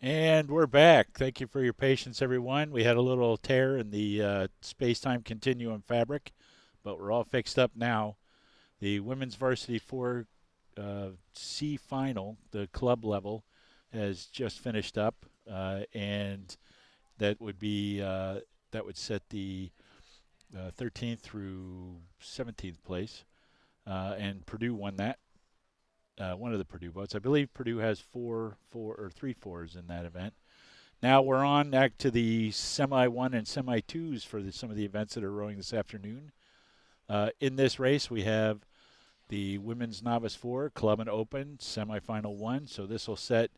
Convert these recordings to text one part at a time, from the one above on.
And we're back. Thank you for your patience, everyone. We had a little tear in the space-time continuum fabric, but we're all fixed up now. The women's varsity 4 C final, the club level, has just finished up, and that would be that would set the 13th through 17th place, and Purdue won that. One of the Purdue boats. I believe Purdue has four or three fours in that event. Now we're on back to the semi one and semi twos for some of the events that are rowing this afternoon. In this race, we have the women's novice four, club and open, semifinal one. So this will set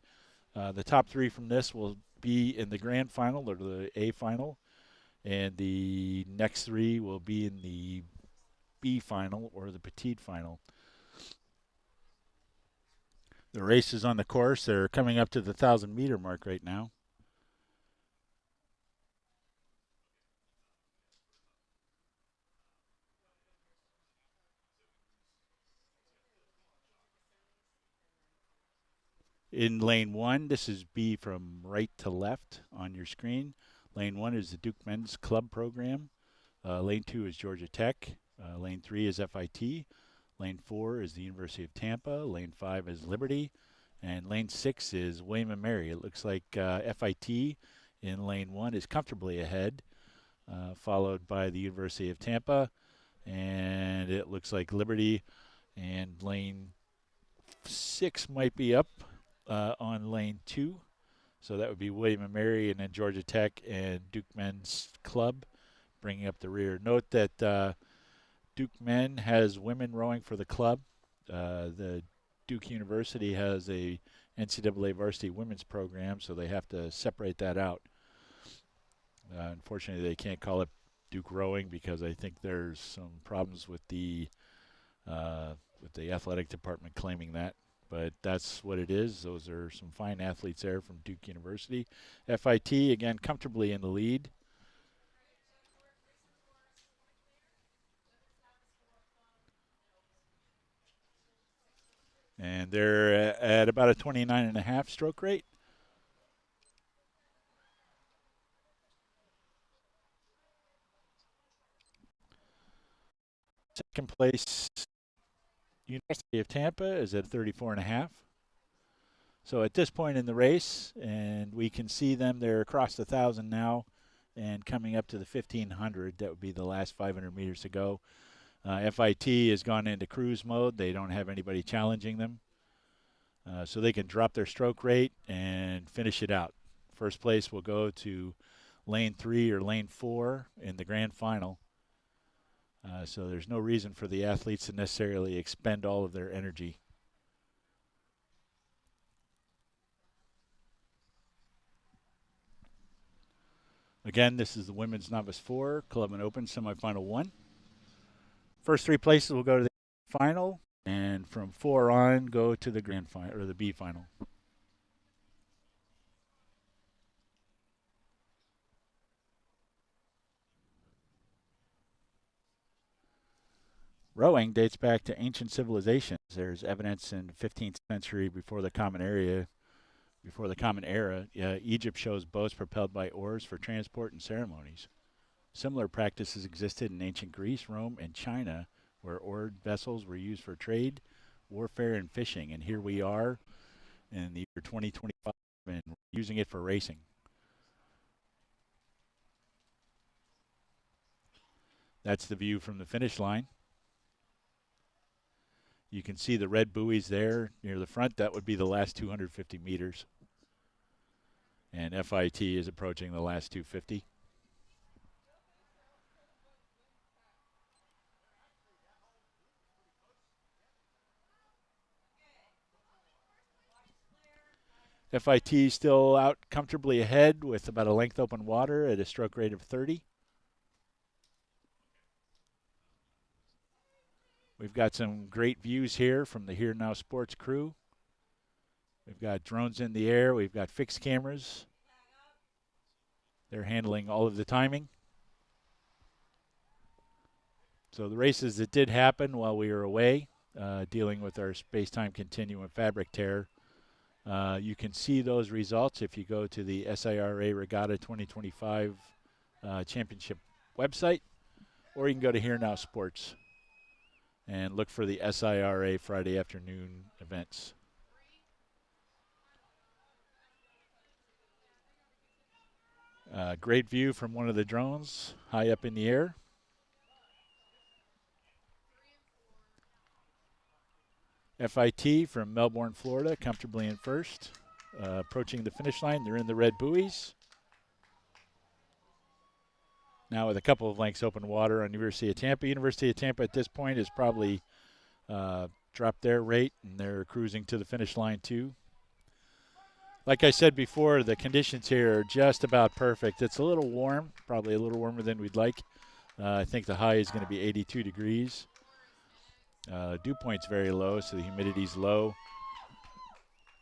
the top three from this will be in the grand final or the A final, and the next three will be in the B final or the petite final. The race is on the course. They're coming up to the 1,000-meter mark right now. In lane one, this is B from right to left on your screen. Lane one is the Duke Men's Club program. Lane two is Georgia Tech. Lane three is FIT. Lane four is the University of Tampa. Lane five is Liberty. And lane six is William and Mary. It looks like FIT in lane one is comfortably ahead, followed by the University of Tampa. And it looks like Liberty and lane six might be up on lane two. So that would be William and Mary, and then Georgia Tech and Duke Men's Club bringing up the rear. Note that Duke Men has women rowing for the club. The Duke University has a NCAA varsity women's program, so they have to separate that out. Unfortunately, they can't call it Duke rowing because I think there's some problems with the athletic department claiming that. But that's what it is. Those are some fine athletes there from Duke University. FIT, again, comfortably in the lead. And they're at about a 29.5 stroke rate. Second place, University of Tampa is at 34.5. So at this point in the race, and we can see them, they're across the 1,000 now and coming up to the 1,500. That would be the last 500 meters to go. FIT has gone into cruise mode. They don't have anybody challenging them. So they can drop their stroke rate and finish it out. First place will go to lane three or lane four in the grand final. So there's no reason for the athletes to necessarily expend all of their energy. Again, this is the women's novice four, club and open semifinal one. First three places will go to the final, and from four on, go to the grand final or the B final. Rowing dates back to ancient civilizations. There's evidence in the 15th century before the Common Era. Egypt shows boats propelled by oars for transport and ceremonies. Similar practices existed in ancient Greece, Rome, and China, where oared vessels were used for trade, warfare, and fishing. And here we are in the year 2025, and we're using it for racing. That's the view from the finish line. You can see the red buoys there near the front. That would be the last 250 meters. And FIT is approaching the last 250. FIT still out comfortably ahead with about a length open water at a stroke rate of 30. We've got some great views here from the Here Now Sports crew. We've got drones in the air. We've got fixed cameras. They're handling all of the timing. So the races that did happen while we were away, dealing with our space-time continuum fabric tear, You can see those results if you go to the SIRA Regatta 2025 Championship website, or you can go to Here Now Sports and look for the SIRA Friday afternoon events. Great view from one of the drones high up in the air. FIT from Melbourne, Florida, comfortably in first. Approaching the finish line, they're in the red buoys. Now with a couple of lengths open water on University of Tampa. University of Tampa at this point has probably dropped their rate, and they're cruising to the finish line too. Like I said before, the conditions here are just about perfect. It's a little warm, probably a little warmer than we'd like. I think the high is going to be 82 degrees. Dew point's very low, so the humidity's low.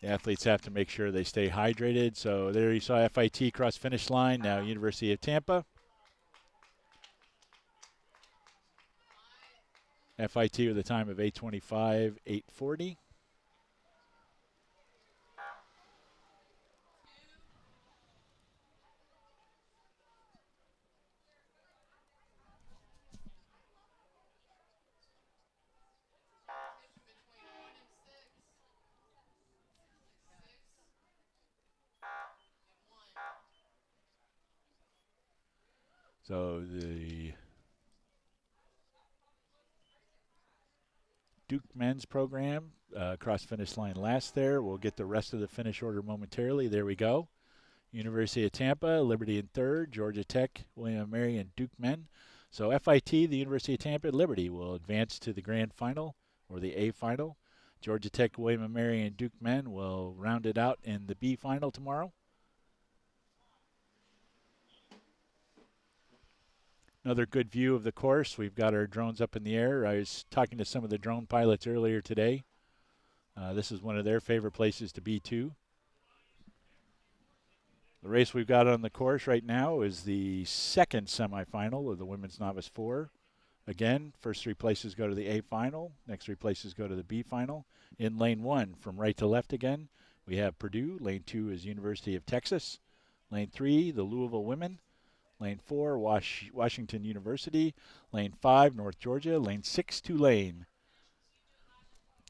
The athletes have to make sure they stay hydrated. So there you saw FIT cross finish line. Now University of Tampa. FIT with a time of 8:25, 8:40. So the Duke men's program, cross finish line last there. We'll get the rest of the finish order momentarily. There we go. University of Tampa, Liberty in third, Georgia Tech, William & Mary, and Duke men. So FIT, the University of Tampa, Liberty will advance to the grand final or the A final. Georgia Tech, William & Mary, and Duke men will round it out in the B final tomorrow. Another good view of the course. We've got our drones up in the air. I was talking to some of the drone pilots earlier today. This is one of their favorite places to be too. The race we've got on the course right now is the second semifinal of the Women's Novice 4. Again, first three places go to the A final. Next three places go to the B final. In lane 1, from right to left again, we have Purdue. Lane 2 is University of Texas. Lane 3, the Louisville women. Lane 4, Washington University. Lane 5, North Georgia. Lane 6, Tulane.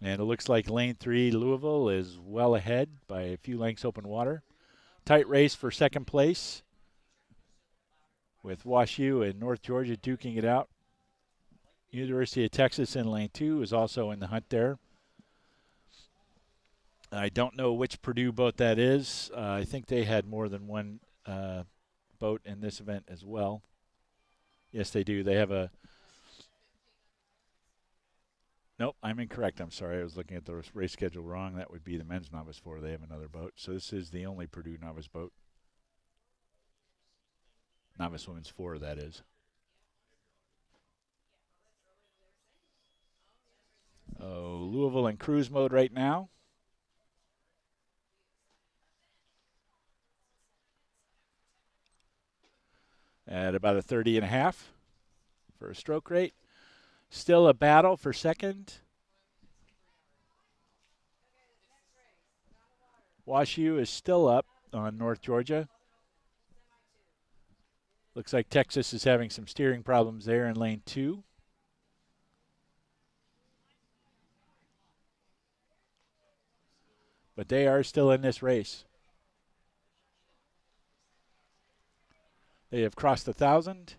And it looks like lane 3, Louisville, is well ahead by a few lengths open water. Tight race for second place with WashU and North Georgia duking it out. University of Texas in lane 2 is also in the hunt there. I don't know which Purdue boat that is. I think they had more than one boat in this event as well. Yes, they do. They have a... Nope, I'm incorrect. I'm sorry. I was looking at the race schedule wrong. That would be the men's Novice 4. They have another boat. So this is the only Purdue Novice boat. Novice Women's 4, that is. Oh, Louisville in cruise mode right now. At about a 30.5 for a stroke rate. Still a battle for second. WashU is still up on North Georgia. Looks like Texas is having some steering problems there in lane 2. But they are still in this race. They have crossed 1,000.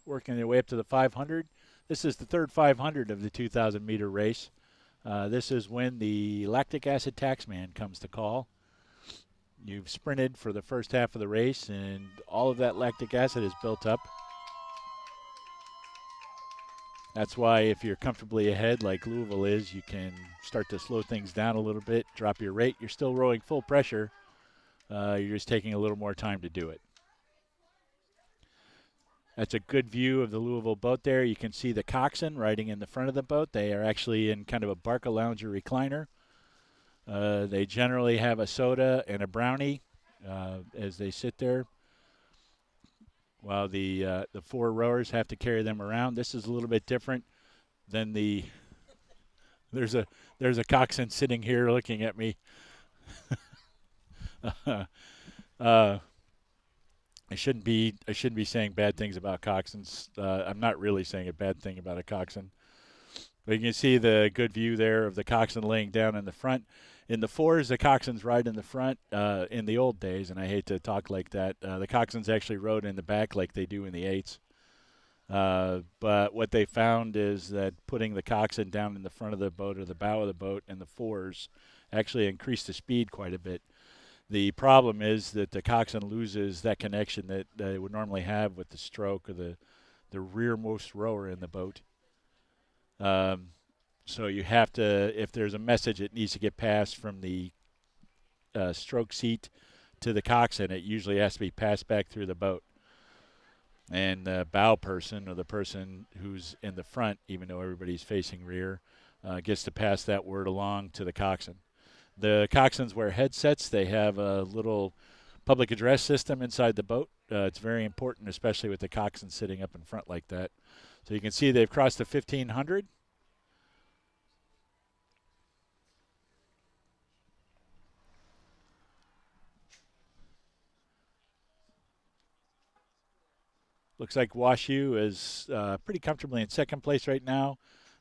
Working their way up to the 500. This is the third 500 of the 2,000-meter race. This is when the lactic acid taxman comes to call. You've sprinted for the first half of the race, and all of that lactic acid is built up. That's why if you're comfortably ahead like Louisville is, you can start to slow things down a little bit, drop your rate. You're still rowing full pressure. You're just taking a little more time to do it. That's a good view of the Louisville boat there. You can see the coxswain riding in the front of the boat. They are actually in kind of a Barca Lounger recliner. They generally have a soda and a brownie as they sit there, while the 4 rowers have to carry them around. This is a little bit different than the there's There's a coxswain sitting here looking at me. uh, I shouldn't be saying bad things about coxswains. I'm not really saying a bad thing about a coxswain. But you can see the good view there of the coxswain laying down in the front. In the fours, the coxswain's right in the front. In the old days, and I hate to talk like that, the coxswains actually rode in the back like they do in the eights. But what they found is that putting the coxswain down in the front of the boat or the bow of the boat in the fours actually increased the speed quite a bit. The problem is that the coxswain loses that connection that it would normally have with the stroke or the rearmost rower in the boat. Um, so you have to, if there's a message that needs to get passed from the stroke seat to the coxswain, it usually has to be passed back through the boat. And the bow person, or the person who's in the front, even though everybody's facing rear, gets to pass that word along to the coxswain. The coxswains wear headsets. They have a little public address system inside the boat. It's very important, especially with the coxswain sitting up in front like that. So you can see they've crossed the 1500. Looks like WashU is pretty comfortably in second place right now,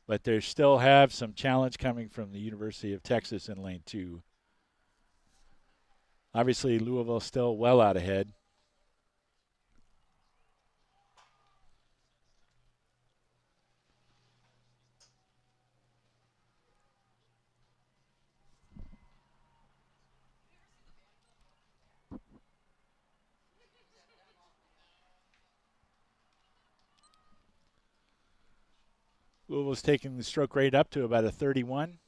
but they still have some challenge coming from the University of Texas in lane 2. Obviously, Louisville still well out ahead. Louisville's taking the stroke rate up to about a 31.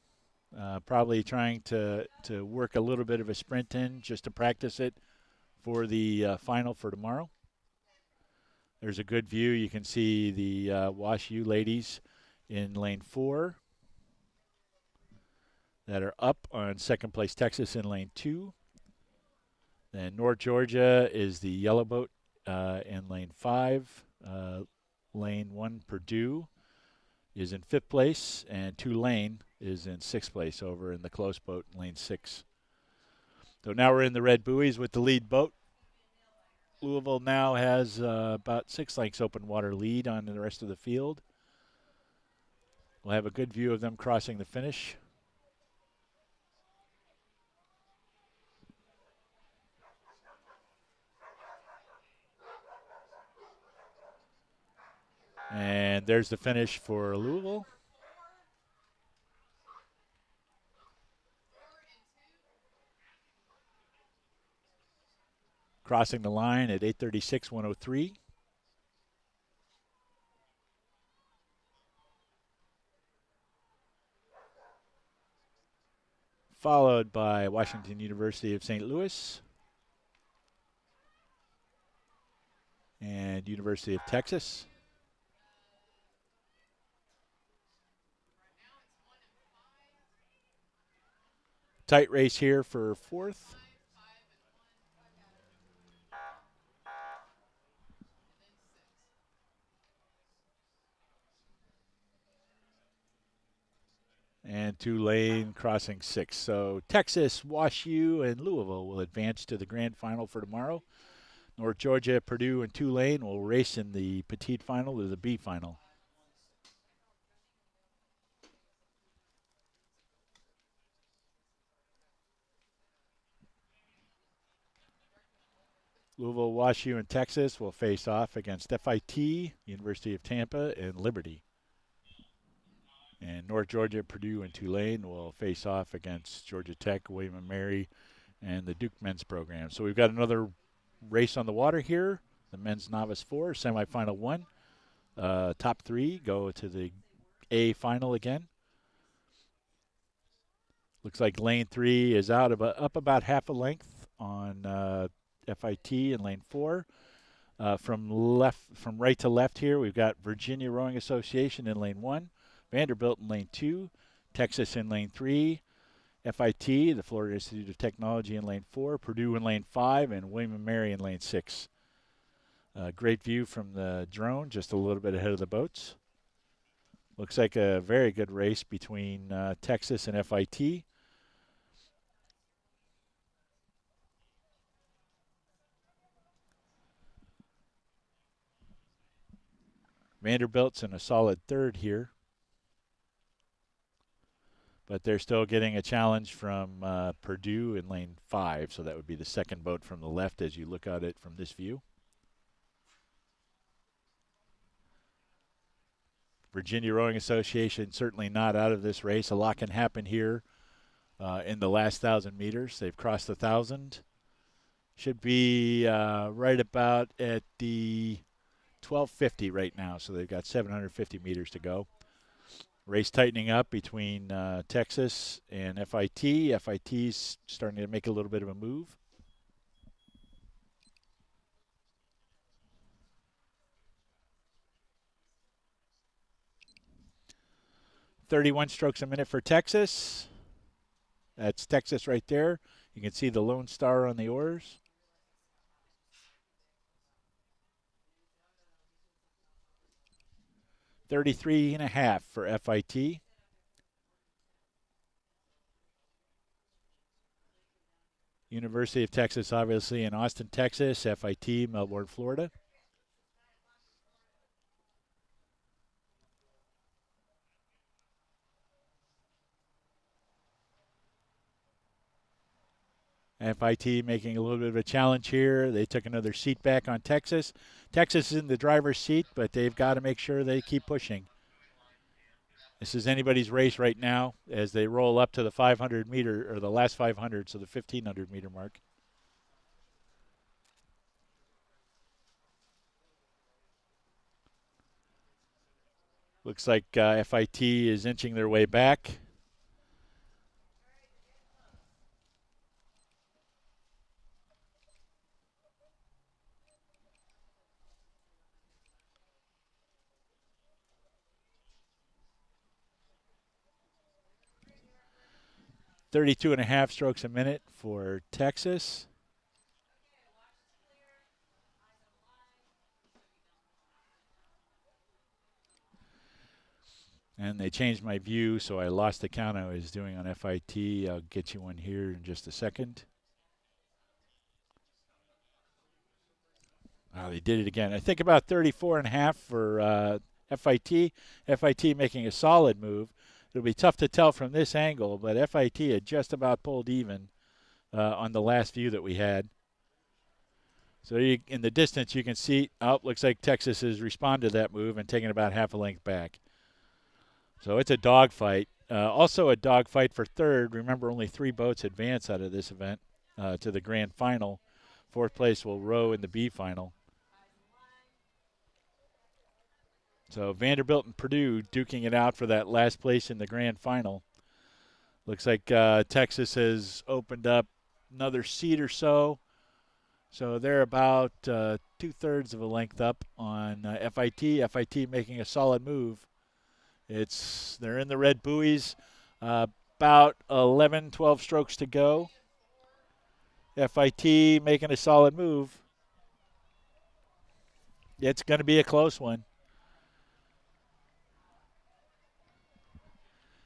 Probably trying to work a little bit of a sprint in just to practice it for the final for tomorrow. There's a good view. You can see the WashU ladies in lane 4 that are up on second place Texas in lane 2. Then North Georgia is the yellow boat in lane 5. Lane 1 Purdue is in 5th place, and Tulane is in 6th place over in the close boat in lane 6. So now we're in the red buoys with the lead boat. Louisville now has about 6 lengths open water lead on the rest of the field. We'll have a good view of them crossing the finish. And there's the finish for Louisville. Crossing the line at 8:36.103. Followed by Washington University of St. Louis and University of Texas. Tight race here for 4th. And Tulane crossing 6th. So Texas, WashU, and Louisville will advance to the grand final for tomorrow. North Georgia, Purdue, and Tulane will race in the petite final or the B final. Louisville, WashU, and Texas will face off against FIT, University of Tampa, and Liberty. And North Georgia, Purdue, and Tulane will face off against Georgia Tech, William & Mary, and the Duke men's program. So we've got another race on the water here. The men's novice 4, semifinal 1. Top 3 go to the A final again. Looks like lane 3 is up about half a length on FIT in lane 4. From right to left here, we've got Virginia Rowing Association in lane 1, Vanderbilt in lane 2, Texas in lane 3, FIT, the Florida Institute of Technology, in lane 4, Purdue in lane 5, and William & Mary in lane 6. Great view from the drone, just a little bit ahead of the boats. Looks like a very good race between Texas and FIT. Vanderbilt's in a solid third here, but they're still getting a challenge from Purdue in lane 5, so that would be the second boat from the left as you look at it from this view. Virginia Rowing Association certainly not out of this race. A lot can happen here in the last 1,000 meters. They've crossed 1,000. Should be right about at the 1250 right now, so they've got 750 meters to go. Race tightening up between Texas and FIT. FIT's starting to make a little bit of a move. .31 strokes a minute for Texas. That's Texas right there. You can see the Lone Star on the oars. .33.5 for FIT. University of Texas, obviously, in Austin, Texas. FIT, Melbourne, Florida. FIT making a little bit of a challenge here. They took another seat back on Texas. Texas is in the driver's seat, but they've got to make sure they keep pushing. This is anybody's race right now as they roll up to the 500 meter, or the last 500, so the 1,500 meter mark. Looks like FIT is inching their way back. .32.5 strokes a minute for Texas. And they changed my view, so I lost the count I was doing on FIT. I'll get you one here in just a second. Oh, they did it again. I think about 34.5 for FIT. FIT making a solid move. It'll be tough to tell from this angle, but FIT had just about pulled even on the last view that we had. So in the distance, you can see, looks like Texas has responded to that move and taken about half a length back. So it's a dogfight. Also a dogfight for third. Remember, only 3 boats advance out of this event to the grand final. Fourth place will row in the B final. So Vanderbilt and Purdue duking it out for that last place in the grand final. Looks like Texas has opened up another seat or so. So they're about 2/3 of a length up on FIT. FIT making a solid move. They're in the red buoys. About 11, 12 strokes to go. FIT making a solid move. It's going to be a close one.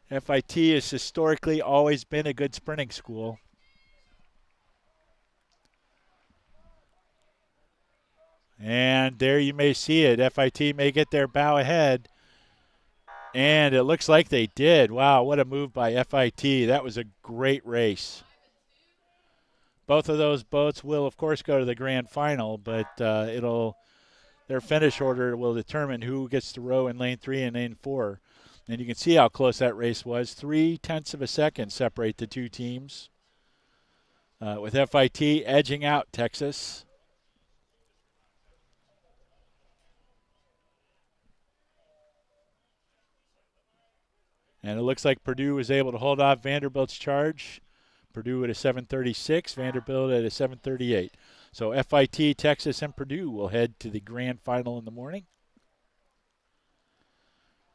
FIT has historically always been a good sprinting school. And there you may see it. FIT may get their bow ahead. And it looks like they did. Wow, what a move by FIT. That was a great race. Both of those boats will, of course, go to the grand final, but their finish order will determine who gets to row in lane 3 and lane 4. And you can see how close that race was. 0.3 of a second separate the two teams, with FIT edging out Texas. And it looks like Purdue was able to hold off Vanderbilt's charge. Purdue at a 7:36, Vanderbilt at a 7:38. So FIT, Texas, and Purdue will head to the grand final in the morning.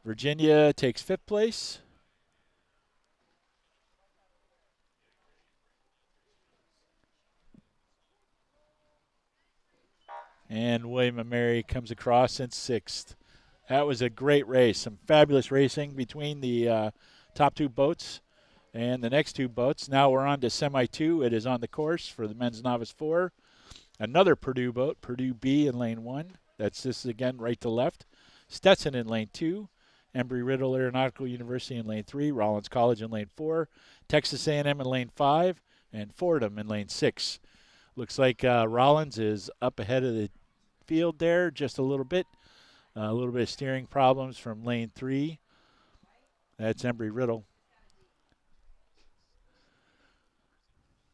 Virginia takes 5th place. And William & Mary comes across in 6th. That was a great race. Some fabulous racing between the top two boats and the next two boats. Now we're on to Semi 2. It is on the course for the men's novice 4. Another Purdue boat, Purdue B in lane 1. This is again right to left. Stetson in lane 2. Embry-Riddle Aeronautical University in lane 3. Rollins College in lane 4. Texas A&M in lane 5. And Fordham in lane 6. Looks like Rollins is up ahead of the field there just a little bit. A little bit of steering problems from lane 3. That's Embry-Riddle.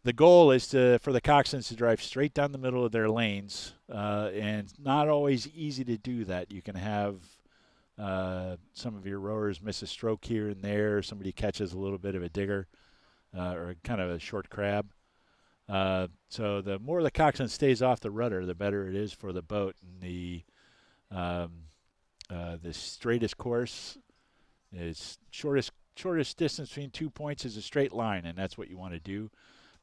The goal is for the coxswains to drive straight down the middle of their lanes, and not always easy to do that. You can have some of your rowers miss a stroke here and there. Somebody catches a little bit of a digger or kind of a short crab. So the more the coxswain stays off the rudder, the better it is for the boat. And the straightest course is shortest distance between 2 points is a straight line, and that's what you want to do.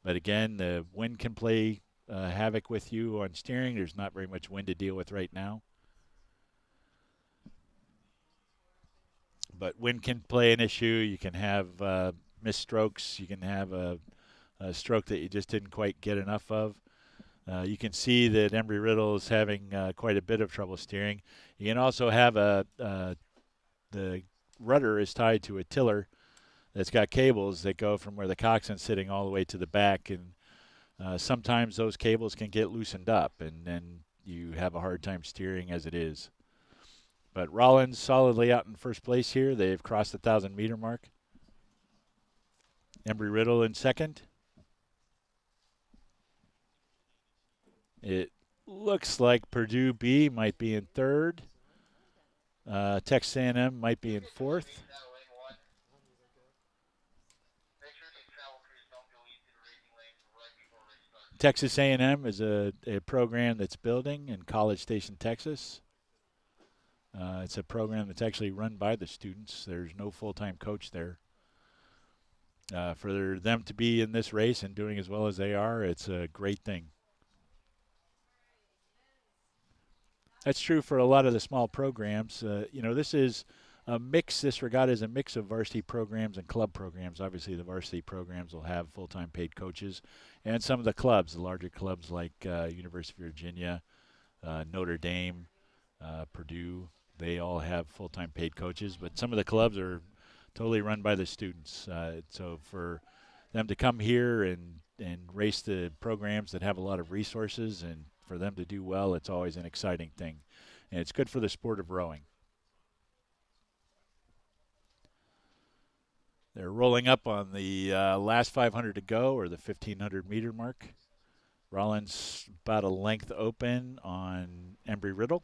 But again, the wind can play havoc with you on steering. There's not very much wind to deal with right now. But wind can play an issue. You can have missed strokes. You can have a stroke that you just didn't quite get enough of. You can see that Embry-Riddle is having quite a bit of trouble steering. You can also have the rudder is tied to a tiller that's got cables that go from where the coxswain's sitting all the way to the back, and sometimes those cables can get loosened up, and then you have a hard time steering as it is. But Rollins solidly out in first place here. They've crossed the 1,000-meter mark. Embry-Riddle in second. It looks like Purdue B might be in third. Texas A&M might be in fourth. Texas A&M is a program that's building in College Station, Texas. It's a program that's actually run by the students. There's no full-time coach there. For them to be in this race and doing as well as they are, it's a great thing. That's true for a lot of the small programs. This is a mix. This regatta is a mix of varsity programs and club programs. Obviously, the varsity programs will have full-time paid coaches, and some of the clubs, the larger clubs like University of Virginia, Notre Dame, Purdue, they all have full-time paid coaches. But some of the clubs are totally run by the students. So for them to come here and race the programs that have a lot of resources and for them to do well, it's always an exciting thing. And it's good for the sport of rowing. They're rolling up on the last 500 to go, or the 1,500-meter mark. Rollins about a length open on Embry-Riddle.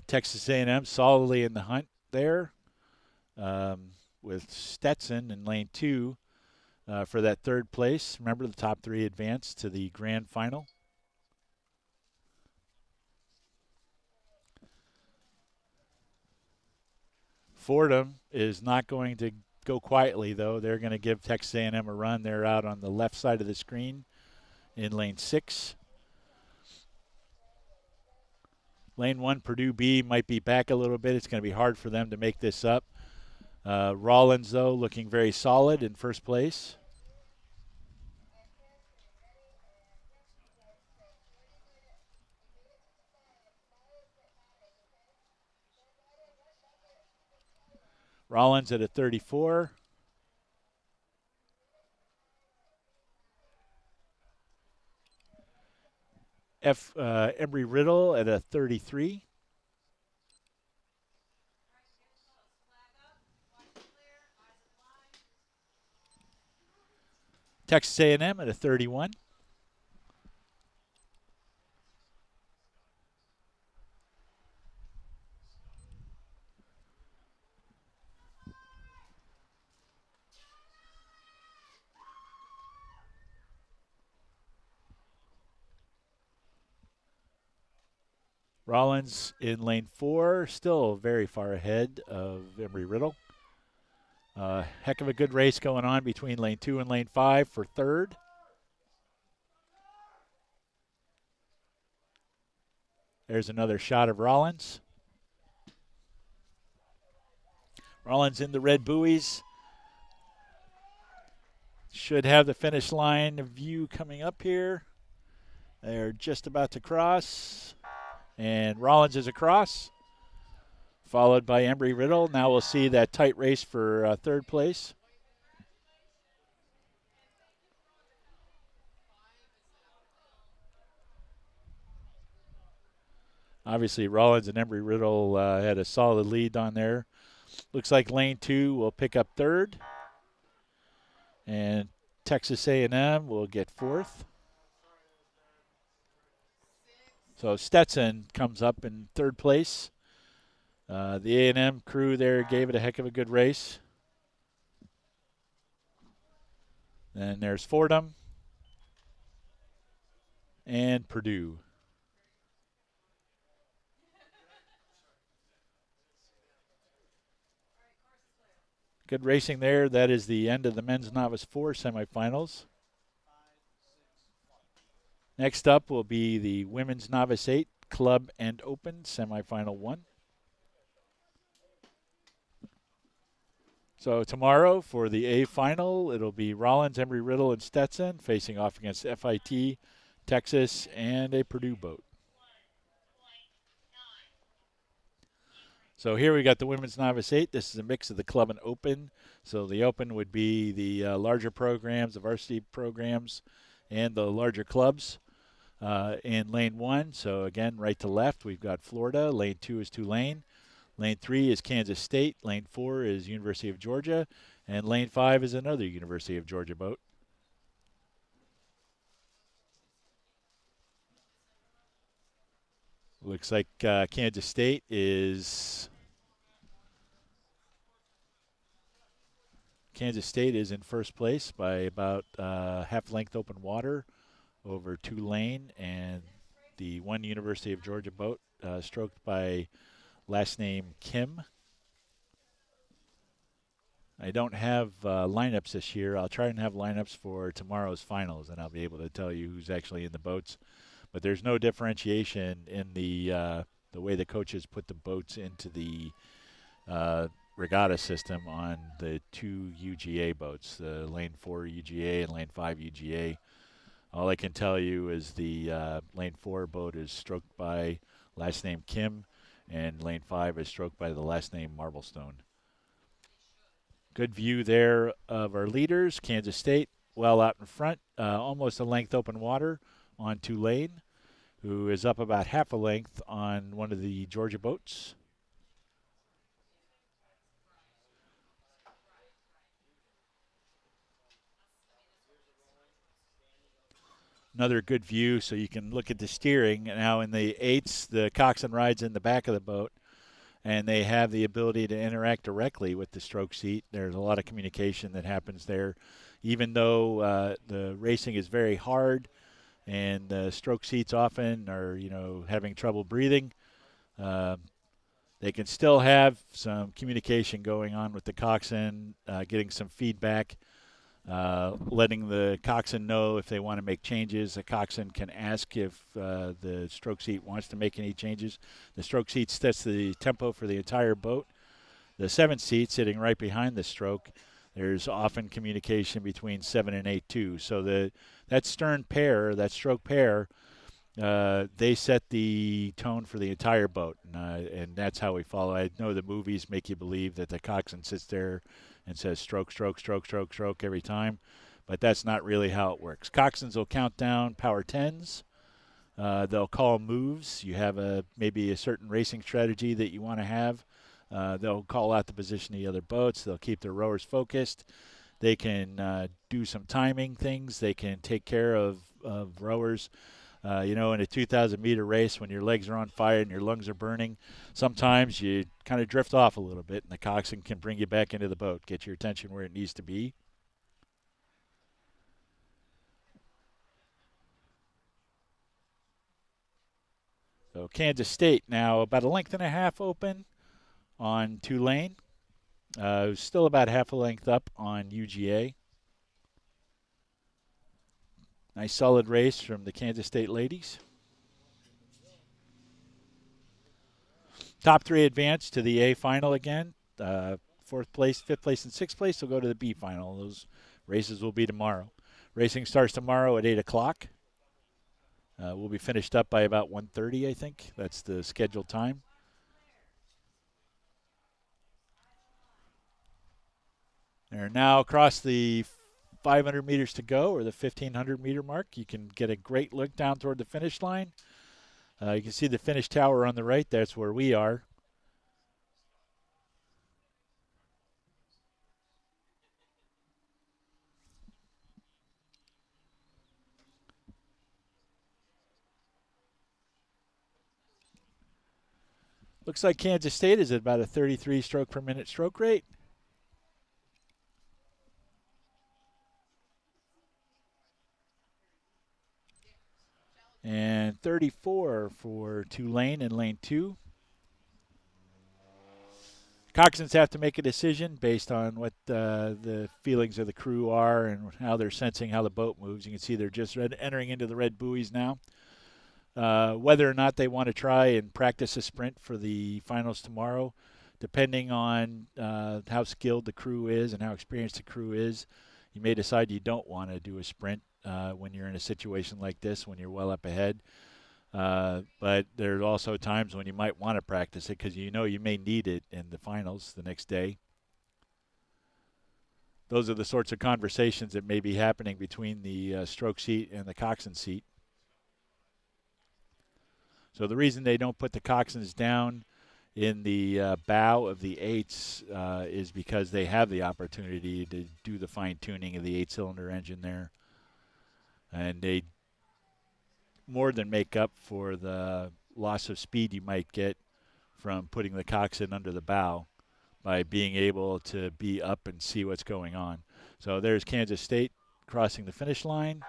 Texas A&M solidly in the hunt there with Stetson in lane 2 for that third place. Remember, the top 3 advanced to the grand final. Fordham is not going to go quietly, though. They're going to give Texas A&M a run. They're out on the left side of the screen in lane 6. Lane 1, Purdue B might be back a little bit. It's going to be hard for them to make this up. Rollins, though, looking very solid in first place. Rollins at a 34. Embry-Riddle at a 33. Texas A&M at a 31. Rollins in lane 4, still very far ahead of Embry-Riddle. Heck of a good race going on between lane 2 and lane 5 for third. There's another shot of Rollins. Rollins in the red buoys. Should have the finish line view coming up here. They're just about to cross. And Rollins is across, followed by Embry-Riddle. Now we'll see that tight race for third place. Obviously, Rollins and Embry-Riddle had a solid lead on there. Looks like lane 2 will pick up third. And Texas A&M will get fourth. So Stetson comes up in third place. The A&M crew there gave it a heck of a good race. Then there's Fordham and Purdue. Good racing there. That is the end of the men's novice 4 semifinals. Next up will be the women's novice 8 club and open semifinal 1. So tomorrow for the A final, it'll be Rollins, Embry-Riddle, and Stetson facing off against FIT, Texas, and a Purdue boat. So here we got the women's novice 8. This is a mix of the club and open. So the open would be the larger programs, the varsity programs, and the larger clubs in lane 1. So again, right to left, we've got Florida. Lane 2 is Tulane. Lane 3 is Kansas State. Lane 4 is University of Georgia. And lane 5 is another University of Georgia boat. Looks like Kansas State is in first place by about half length open water over Tulane, and the one University of Georgia boat stroked by last name Kim. I don't have lineups this year. I'll try and have lineups for tomorrow's finals, and I'll be able to tell you who's actually in the boats. But there's no differentiation in the way the coaches put the boats into the regatta system on the 2 UGA boats, the lane 4 UGA and lane 5 UGA. All I can tell you is the lane 4 boat is stroked by last name Kim, and lane 5 is stroked by the last name Marblestone. Good view there of our leaders. Kansas State well out in front, almost a length open water on Tulane, who is up about half a length on one of the Georgia boats. Another good view, so you can look at the steering. Now in the 8s, the coxswain rides in the back of the boat, and they have the ability to interact directly with the stroke seat. There's a lot of communication that happens there. Even though the racing is very hard and the stroke seats often are, having trouble breathing, they can still have some communication going on with the coxswain, getting some feedback. Letting the coxswain know if they want to make changes. The coxswain can ask if the stroke seat wants to make any changes. The stroke seat sets the tempo for the entire boat. The 7th seat sitting right behind the stroke, there's often communication between 7 and 8 too. So that stern pair, that stroke pair, they set the tone for the entire boat, and that's how we follow. I know the movies make you believe that the coxswain sits there and says stroke, stroke, stroke, stroke, stroke every time, but that's not really how it works. Coxswains will count down power 10s. They'll call moves. You have maybe a certain racing strategy that you want to have. They'll call out the position of the other boats. They'll keep their rowers focused. They can do some timing things. They can take care of rowers. In a 2,000-meter race, when your legs are on fire and your lungs are burning, sometimes you kind of drift off a little bit, and the coxswain can bring you back into the boat, get your attention where it needs to be. So Kansas State now about a length and a half open on Tulane. Still about half a length up on UGA. Nice solid race from the Kansas State ladies. Top 3 advance to the A final again. fourth place, fifth place, and sixth place will go to the B final. Those races will be tomorrow. Racing starts tomorrow at 8 o'clock. We'll be finished up by about 1:30, I think. That's the scheduled time. They're now across the 500 meters to go, or the 1,500-meter mark. You can get a great look down toward the finish line. You can see the finish tower on the right. That's where we are. Looks like Kansas State is at about a 33 stroke per minute stroke rate. And 34 for Tulane in lane 2. Coxswains have to make a decision based on what the feelings of the crew are and how they're sensing how the boat moves. You can see they're just entering into the red buoys now. Whether or not they want to try and practice a sprint for the finals tomorrow, depending on how skilled the crew is and how experienced the crew is, you may decide you don't want to do a sprint when you're in a situation like this, when you're well up ahead. But there's also times when you might want to practice it because you know you may need it in the finals the next day. Those are the sorts of conversations that may be happening between the stroke seat and the coxswain seat. So the reason they don't put the coxswains down in the bow of the eights is because they have the opportunity to do the fine-tuning of the 8-cylinder engine there. And they more than make up for the loss of speed you might get from putting the coxswain under the bow by being able to be up and see what's going on. So there's Kansas State crossing the finish line,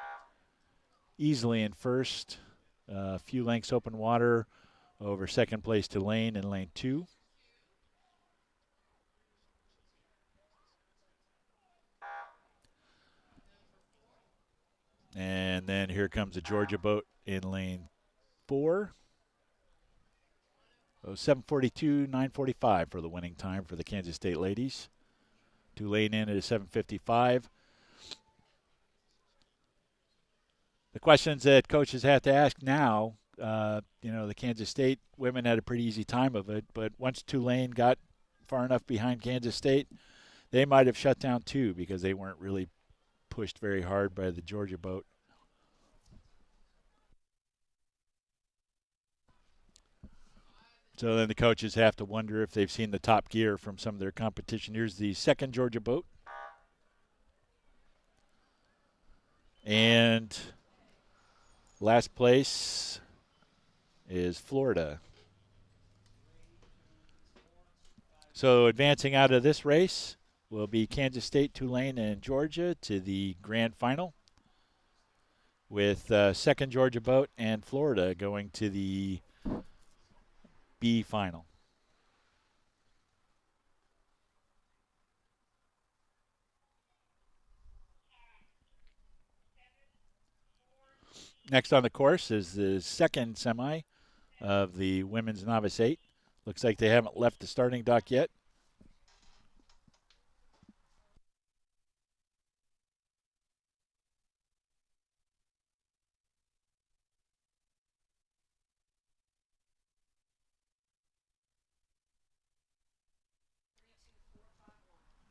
easily in first. A few lengths open water over second place Tulane in lane 2. And then here comes the Georgia boat in lane 4. 7:42, 9:45 for the winning time for the Kansas State ladies. Tulane in at a 7:55. The questions that coaches have to ask now, the Kansas State women had a pretty easy time of it, but once Tulane got far enough behind Kansas State, they might have shut down too because they weren't really pushed very hard by the Georgia boat. So then the coaches have to wonder if they've seen the top gear from some of their competition. Here's the second Georgia boat. And last place is Florida. So advancing out of this race will be Kansas State, Tulane, and Georgia to the grand final, with second Georgia boat and Florida going to the B final. Next on the course is the second semi of the women's novice 8. Looks like they haven't left the starting dock yet.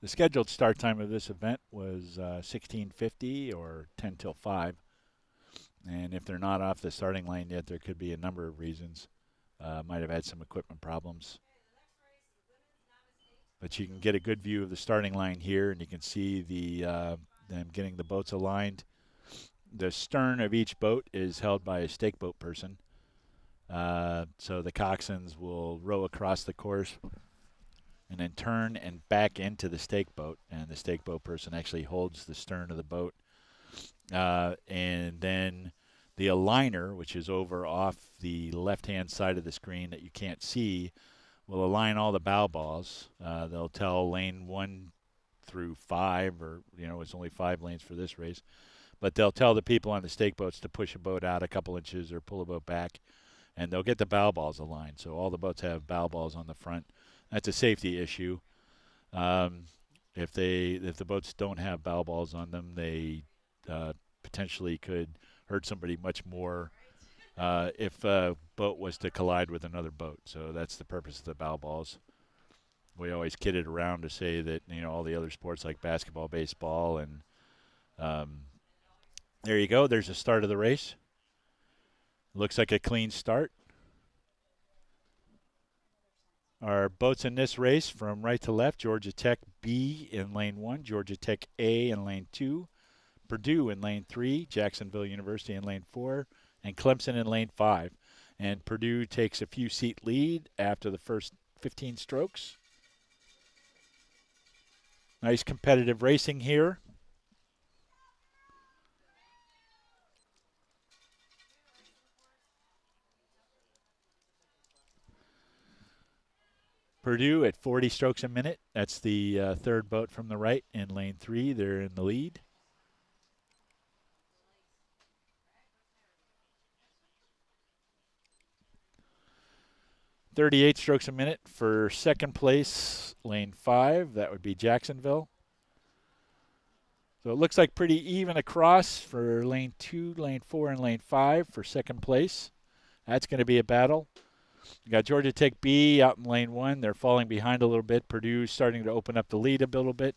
The scheduled start time of this event was 16:50 or 10 till 5. And if they're not off the starting line yet, there could be a number of reasons. Might have had some equipment problems. But you can get a good view of the starting line here, and you can see them getting the boats aligned. The stern of each boat is held by a stake boat person. So the coxswains will row across the course and then turn and back into the stake boat, and the stake boat person actually holds the stern of the boat. And then the aligner, which is over off the left-hand side of the screen that you can't see, will align all the bow balls. They'll tell lane 1 through 5, or, it's only 5 lanes for this race. But they'll tell the people on the stake boats to push a boat out a couple inches or pull a boat back, and they'll get the bow balls aligned. So all the boats have bow balls on the front. That's a safety issue. Um, if the boats don't have bow balls on them, they potentially could hurt somebody much more if a boat was to collide with another boat. So that's the purpose of the bow balls. We always kid it around to say that all the other sports like basketball, baseball, and um, there you go. There's the start of the race. Looks like a clean start. Our boats in this race from right to left: Georgia Tech B in lane 1, Georgia Tech A in lane 2, Purdue in lane 3, Jacksonville University in lane 4, and Clemson in lane 5. And Purdue takes a few seat lead after the first 15 strokes. Nice competitive racing here. Purdue at 40 strokes a minute. That's the third boat from the right in lane 3. They're in the lead. .38 strokes a minute for second place, lane 5. That would be Jacksonville. So it looks like pretty even across for lane 2, lane 4, and lane 5 for second place. That's going to be a battle. You got Georgia Tech B out in lane 1. They're falling behind a little bit. Purdue starting to open up the lead a little bit,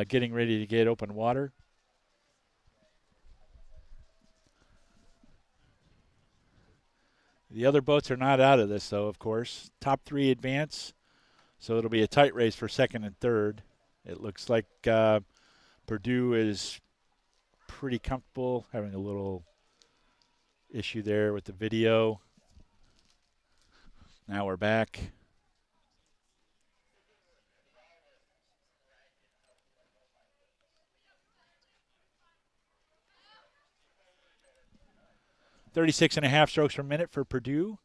getting ready to get open water. The other boats are not out of this, though, of course. Top 3 advance, so it'll be a tight race for second and third. It looks like Purdue is pretty comfortable, having a little issue there with the video. Now we're back. .36.5 strokes per minute for Purdue.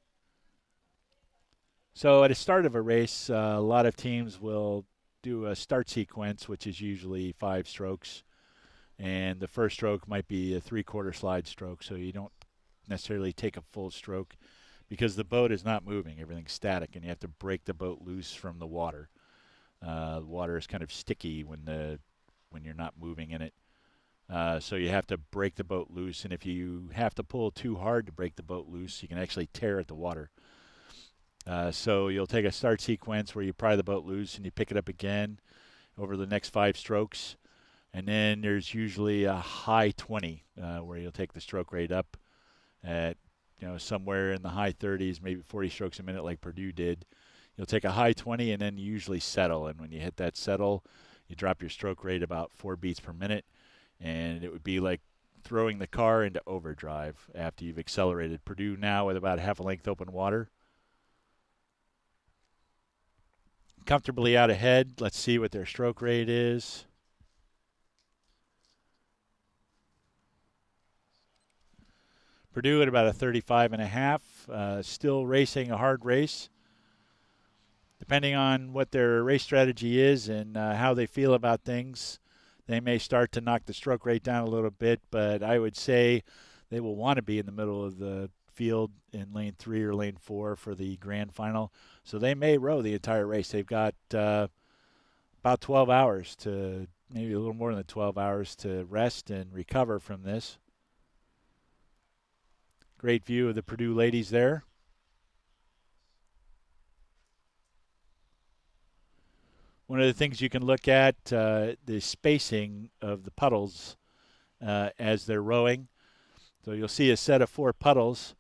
So at the start of a race, a lot of teams will do a start sequence, which is usually 5 strokes. And the first stroke might be a 3/4 slide stroke, so you don't necessarily take a full stroke because the boat is not moving. Everything's static, and you have to break the boat loose from the water. The water is kind of sticky when you're not moving in it. So you have to break the boat loose, and if you have to pull too hard to break the boat loose, you can actually tear at the water. So you'll take a start sequence where you pry the boat loose and you pick it up again over the next 5 strokes. And then there's usually a high 20 where you'll take the stroke rate up at somewhere in the high 30s, maybe 40 strokes a minute like Purdue did. You'll take a high 20 and then you usually settle. And when you hit that settle, you drop your stroke rate about 4 beats per minute. And it would be like throwing the car into overdrive after you've accelerated. Purdue now with about half a length open water. Comfortably out ahead. Let's see what their stroke rate is. Purdue at about a 35.5. Still racing a hard race. Depending on what their race strategy is and how they feel about things, they may start to knock the stroke rate down a little bit, but I would say they will want to be in the middle of the field in lane 3 or lane 4 for the grand final. So they may row the entire race. They've got about 12 hours to, maybe a little more than 12 hours to rest and recover from this. Great view of the Purdue ladies there. One of the things you can look at, the spacing of the puddles as they're rowing. So you'll see a set of 4 puddles.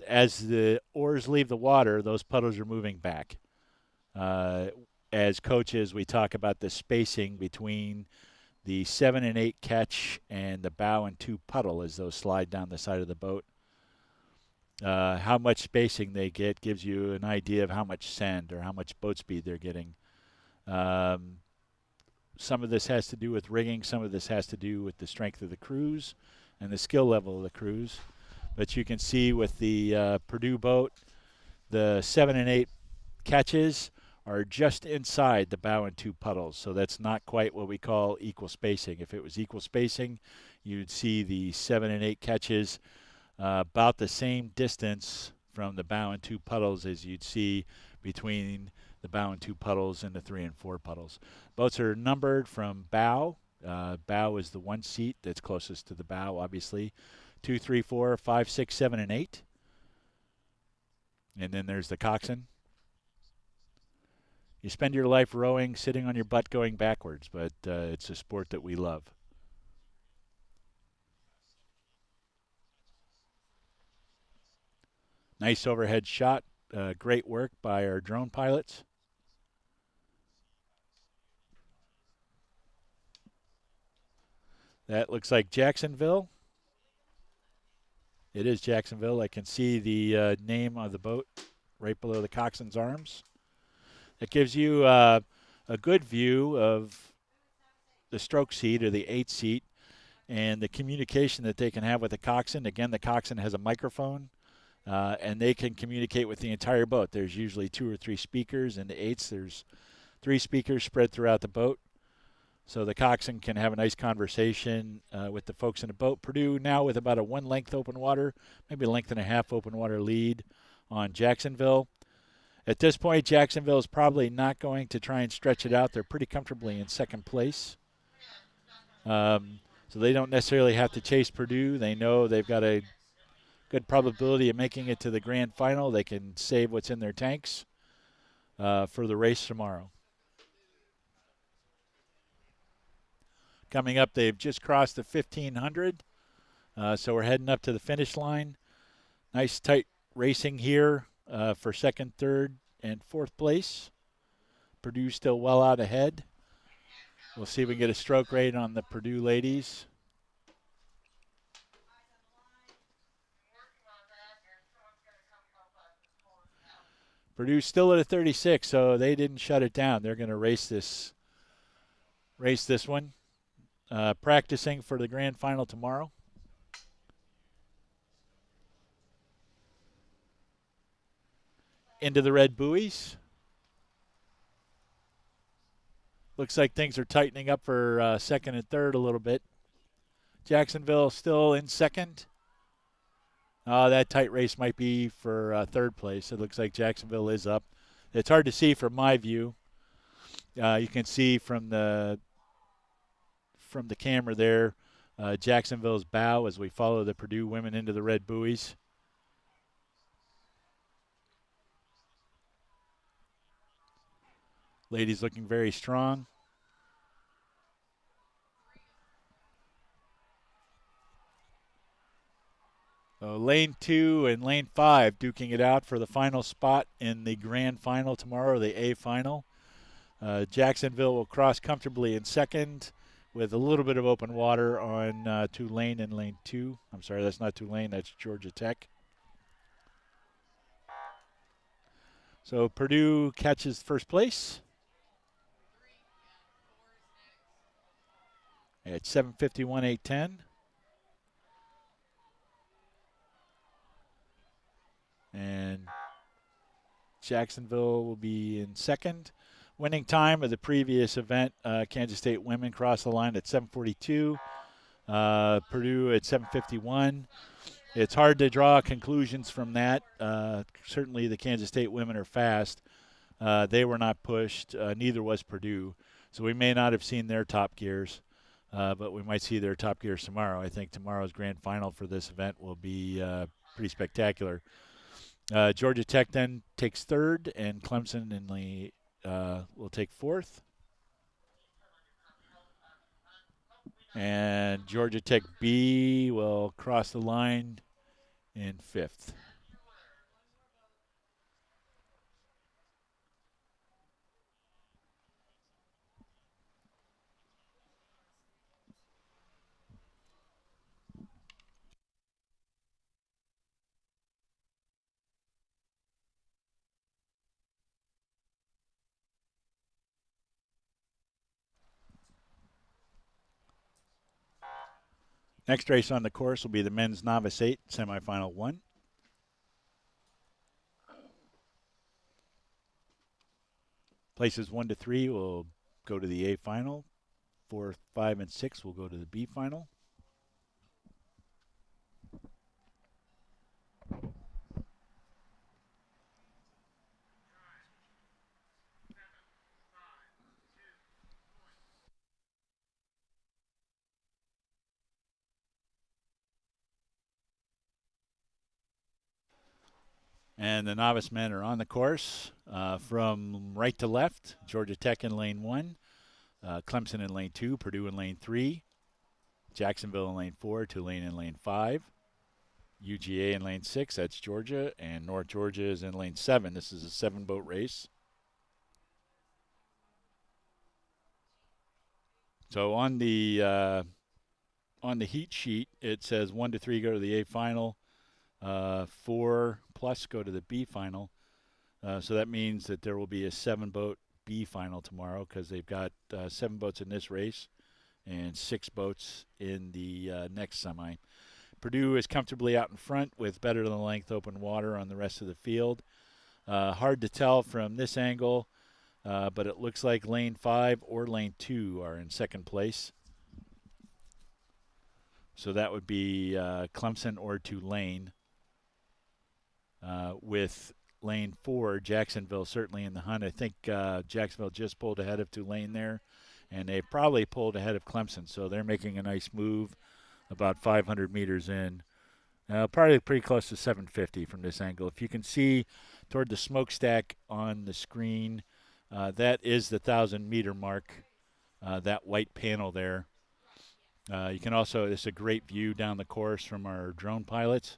As the oars leave the water, those puddles are moving back. As coaches, we talk about the spacing between the 7 and 8 catch and the bow and 2 puddle as those slide down the side of the boat. How much spacing they get gives you an idea of how much send or how much boat speed they're getting. Some of this has to do with rigging. Some of this has to do with the strength of the crews and the skill level of the crews. But you can see with the Purdue boat, the 7 and 8 catches are just inside the bow and 2 puddles. So that's not quite what we call equal spacing. If it was equal spacing, you'd see the 7 and 8 catches about the same distance from the bow and 2 puddles as you'd see between the bow and 2 puddles and the 3 and 4 puddles. Boats are numbered from bow. Bow is the one seat that's closest to the bow, obviously. 2, 3, 4, 5, 6, 7, and 8. And then there's the coxswain. You spend your life rowing, sitting on your butt going backwards, but it's a sport that we love. Nice overhead shot. Great work by our drone pilots. That looks like Jacksonville. It is Jacksonville. I can see the name of the boat right below the coxswain's arms. It gives you a good view of the stroke seat or the 8 seat and the communication that they can have with the coxswain. Again, the coxswain has a microphone, and they can communicate with the entire boat. There's usually 2 or 3 speakers. In the 8s, there's 3 speakers spread throughout the boat. So the coxswain can have a nice conversation with the folks in the boat. Purdue now with about a 1 length open water, maybe a length and a half open water lead on Jacksonville. At this point, Jacksonville is probably not going to try and stretch it out. They're pretty comfortably in second place. So they don't necessarily have to chase Purdue. They know they've got a good probability of making it to the grand final. They can save what's in their tanks for the race tomorrow. Coming up, they've just crossed the 1,500, so we're heading up to the finish line. Nice tight racing here for second, third, and fourth place. Purdue still well out ahead. We'll see if we can get a stroke rate on the Purdue ladies. Purdue's still at a 36, so they didn't shut it down. They're going to race this one. Practicing for the grand final tomorrow. Into the red buoys. Looks like things are tightening up for second and third a little bit. Jacksonville still in second. That tight race might be for third place. It looks like Jacksonville is up. It's hard to see from my view. You can see from the camera there, Jacksonville's bow as we follow the Purdue women into the red buoys. Ladies looking very strong. Lane 2 and lane 5 duking it out for the final spot in the grand final tomorrow, the A final. Jacksonville will cross comfortably in second with a little bit of open water on Tulane and lane 2. I'm sorry, that's not Tulane, that's Georgia Tech. So Purdue catches first place at 7:51.810. And Jacksonville will be in second. Winning time of the previous event, Kansas State women crossed the line at 7:42. Purdue at 7:51. It's hard to draw conclusions from that. Certainly the Kansas State women are fast. They were not pushed. Neither was Purdue. So we may not have seen their top gears, but we might see their top gears tomorrow. I think tomorrow's grand final for this event will be pretty spectacular. Georgia Tech then takes third, and Clemson will take fourth. And Georgia Tech B will cross the line in fifth. Next race on the course will be the men's novice 8, semifinal 1. Places 1 to 3 will go to the A final. 4, 5, and 6 will go to the B final. And the novice men are on the course from right to left. Georgia Tech in lane 1, Clemson in lane 2, Purdue in lane 3, Jacksonville in lane 4, Tulane in lane 5, UGA in lane 6, that's Georgia, and North Georgia is in lane 7. This is a 7-boat race. So on the heat sheet, it says 1 to 3 go to the A final, 4 plus go to the B final. So that means that there will be a 7-boat B final tomorrow because they've got 7 boats in this race and 6 boats in the next semi. Purdue is comfortably out in front with better than length open water on the rest of the field. Hard to tell from this angle, but it looks like lane 5 or lane 2 are in second place. So that would be Clemson or Tulane, with lane 4, Jacksonville certainly in the hunt. I think Jacksonville just pulled ahead of Tulane there, and they probably pulled ahead of Clemson. So they're making a nice move about 500 meters in. Probably pretty close to 750 from this angle. If you can see toward the smokestack on the screen, that is the 1,000-meter mark, that white panel there. You can also, it's a great view down the course from our drone pilots.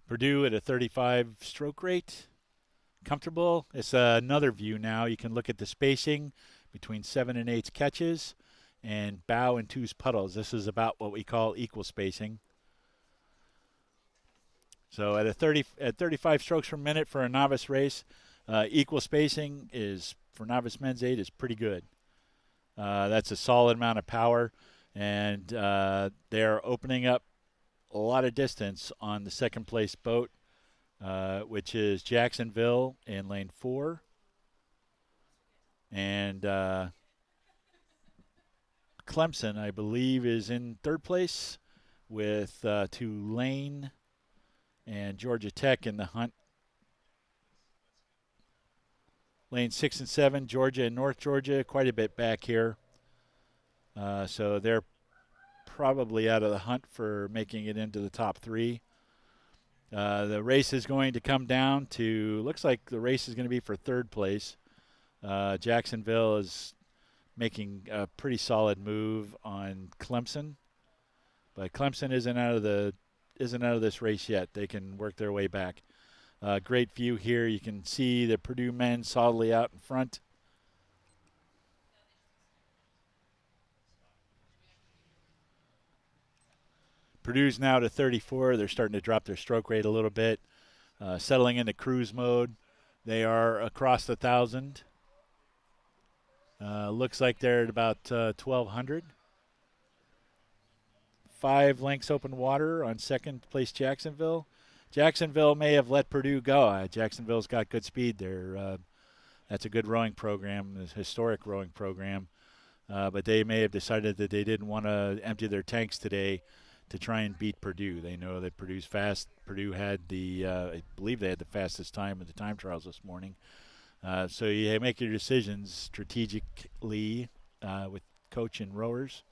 Purdue at a 35 stroke rate. Comfortable. It's another view now. You can look at the spacing between 7 and 8's catches and bow and 2's puddles. This is about what we call equal spacing. So at 35 strokes per minute for a novice race, equal spacing is, for novice men's 8, is pretty good. That's a solid amount of power, and they're opening up a lot of distance on the second place boat, which is Jacksonville in lane 4. And Clemson, I believe, is in third place with Tulane and Georgia Tech in the hunt. Lane 6 and 7, Georgia and North Georgia, quite a bit back here. So they're probably out of the hunt for making it into the top 3. The race is going to come down to, looks like the race is going to be for third place. Jacksonville is making a pretty solid move on Clemson, but Clemson isn't out of this race yet. They can work their way back. Great view here. You can see the Purdue men solidly out in front. Purdue's now to 34. They're starting to drop their stroke rate a little bit, settling into cruise mode. They are across the 1,000. Looks like they're at about 1,200. 5 lengths open water on second place Jacksonville. Jacksonville may have let Purdue go. Jacksonville's got good speed there. That's a good rowing program, a historic rowing program. But they may have decided that they didn't want to empty their tanks today to try and beat Purdue. They know that Purdue's fast. Purdue had I believe they had the fastest time at the time trials this morning. So you make your decisions strategically with coach and rowers.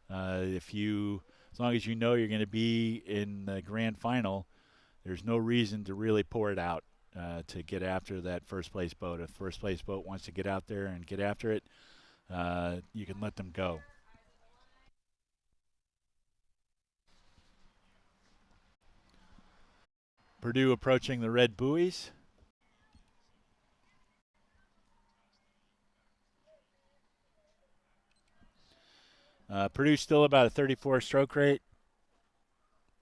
As long as you know you're going to be in the grand final, there's no reason to really pour it out to get after that first place boat. If first place boat wants to get out there and get after it, you can let them go. Purdue approaching the red buoys. Purdue still about a 34 stroke rate.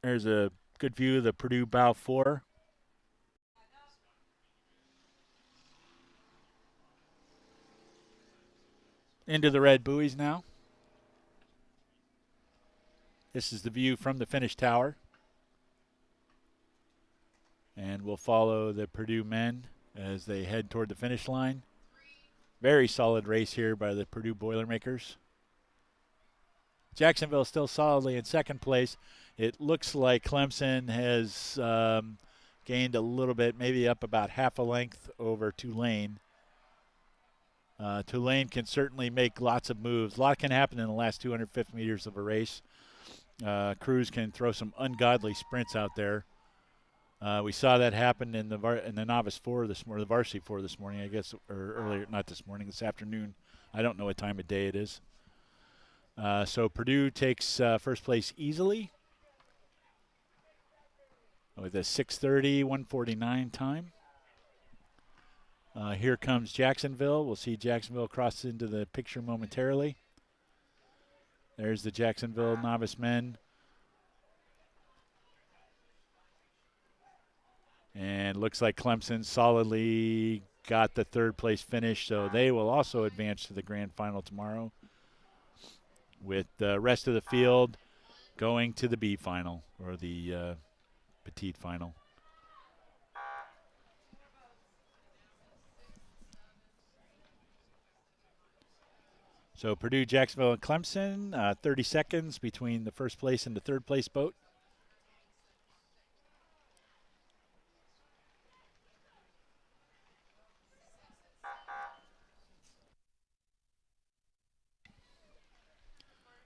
There's a good view of the Purdue bow 4. Into the red buoys now. This is the view from the finish tower. And we'll follow the Purdue men as they head toward the finish line. Very solid race here by the Purdue Boilermakers. Jacksonville still solidly in second place. It looks like Clemson has gained a little bit, maybe up about half a length over Tulane. Tulane can certainly make lots of moves. A lot can happen in the last 250 meters of a race. Crews can throw some ungodly sprints out there. We saw that happen in the novice four this morning, the varsity four this morning, I guess, or earlier, not this morning, this afternoon. I don't know what time of day it is. So Purdue takes first place easily with a 6:30, 1:49 time. Here comes Jacksonville. We'll see Jacksonville cross into the picture momentarily. There's the Jacksonville novice men. And looks like Clemson solidly got the third place finish, so they will also advance to the grand final tomorrow, with the rest of the field going to the B final, or the petite final. So Purdue, Jacksonville, and Clemson, 30 seconds between the first place and the third place boat.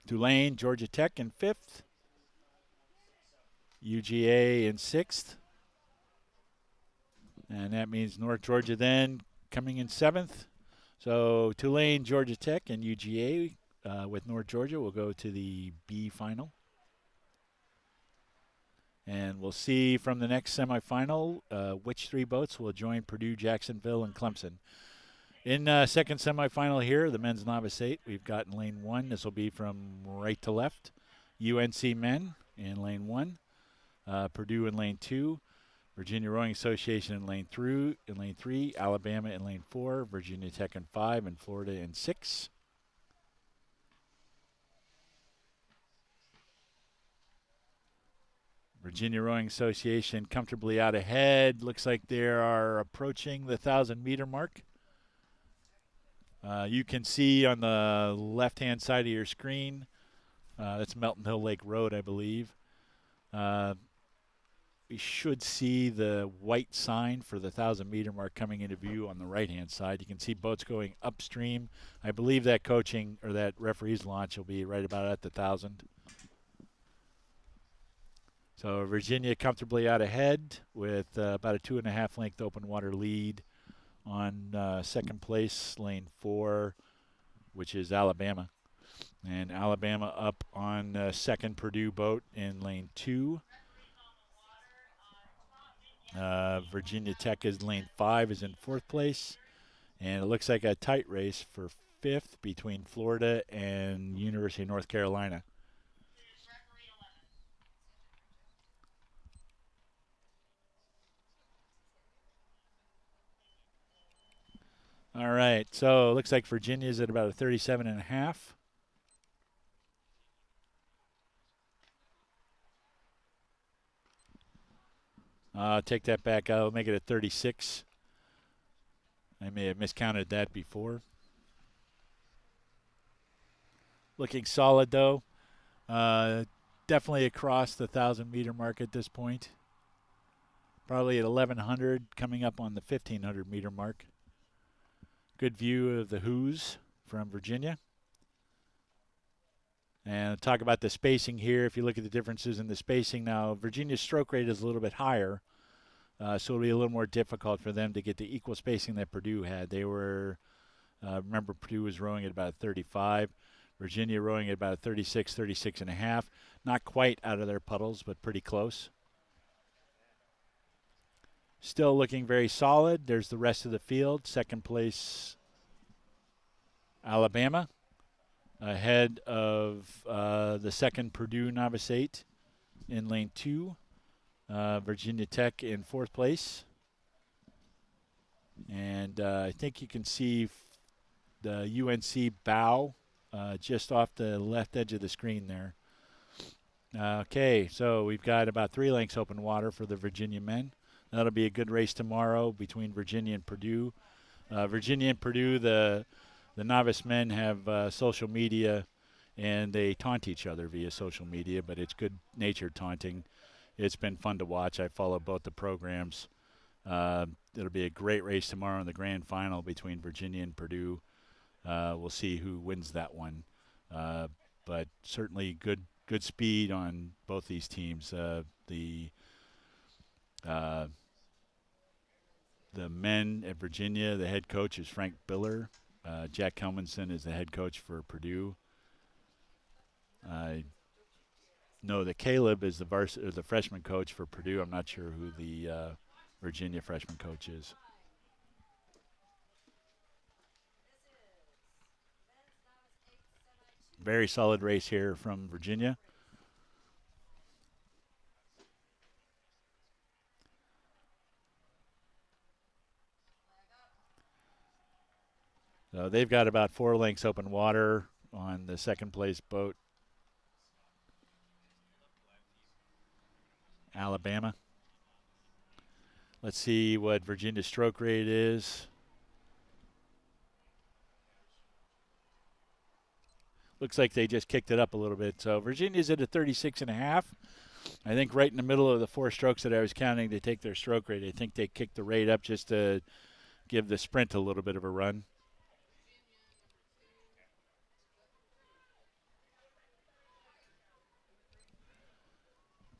Tulane, Georgia Tech in fifth. UGA in sixth. And that means North Georgia then coming in seventh. So Tulane, Georgia Tech, and UGA with North Georgia will go to the B final. And we'll see from the next semifinal which three boats will join Purdue, Jacksonville, and Clemson. In second semifinal here, the men's novice 8, we've got in lane 1. This will be from right to left. UNC men in lane 1. Purdue in lane 2. Virginia Rowing Association in lane 3. Alabama in lane 4. Virginia Tech in 5. And Florida in 6. Virginia Rowing Association comfortably out ahead. Looks like they are approaching the 1,000-meter mark. You can see on the left-hand side of your screen, that's Melton Hill Lake Road, I believe. We should see the white sign for the 1,000-meter mark coming into view on the right-hand side. You can see boats going upstream. I believe that coaching or that referee's launch will be right about at the 1,000. So Virginia comfortably out ahead with about a 2.5 length open water lead on second place, lane 4, which is Alabama. And Alabama up on second Purdue boat in lane 2. Virginia Tech is lane 5, is in 4th place. And it looks like a tight race for 5th between Florida and University of North Carolina. All right, so it looks like Virginia's at about a 37.5. Take that back. I'll make it a 36. I may have miscounted that before. Looking solid, though. Definitely across the 1,000-meter mark at this point. Probably at 1,100, coming up on the 1,500-meter mark. Good view of the Who's from Virginia. And talk about the spacing here. If you look at the differences in the spacing now, Virginia's stroke rate is a little bit higher, so it'll be a little more difficult for them to get the equal spacing that Purdue had. They were, remember, Purdue was rowing at about 35. Virginia rowing at about 36, 36.5. Not quite out of their puddles, but pretty close. Still looking very solid. There's the rest of the field. Second place, Alabama, ahead of the second Purdue Novice 8 in lane 2. Virginia Tech in 4th place. And I think you can see the UNC bow just off the left edge of the screen there. Okay, so we've got about 3 lengths open water for the Virginia men. That'll be a good race tomorrow between Virginia and Purdue. Virginia and Purdue, the novice men have social media, and they taunt each other via social media, but it's good-natured taunting. It's been fun to watch. I follow both the programs. It'll be a great race tomorrow in the grand final between Virginia and Purdue. We'll see who wins that one. Uh, but certainly good speed on both these teams. Uh, the men at Virginia, the head coach is Frank Biller. Jack Helmanson is the head coach for Purdue. I know that Caleb is the freshman coach for Purdue. I'm not sure who the Virginia freshman coach is. Very solid race here from Virginia. So they've got about 4 lengths open water on the second place boat, Alabama. Let's see what Virginia's stroke rate is. Looks like they just kicked it up a little bit. So Virginia's at a 36.5. I think right in the middle of the 4 strokes that I was counting to take their stroke rate. I think they kicked the rate up just to give the sprint a little bit of a run.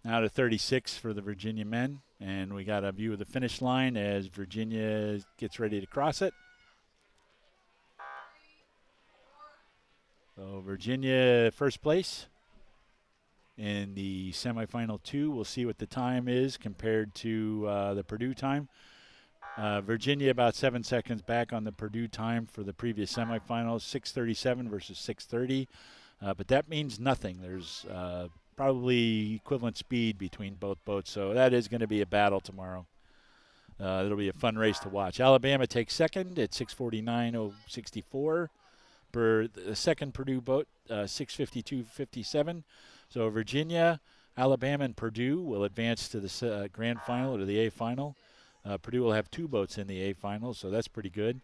Now to 36 for the Virginia men. And we got a view of the finish line as Virginia gets ready to cross it. So Virginia first place in the semifinal 2. We'll see what the time is compared to the Purdue time. Virginia about 7 seconds back on the Purdue time for the previous semifinals, 6:37 versus 6:30. But that means nothing. There's probably equivalent speed between both boats, so that is going to be a battle tomorrow. It'll be a fun race to watch. Alabama takes second at 6:49.064. For the second Purdue boat, 6:52.57. So Virginia, Alabama, and Purdue will advance to the grand final or the A final. Purdue will have 2 boats in the A final, so that's pretty good.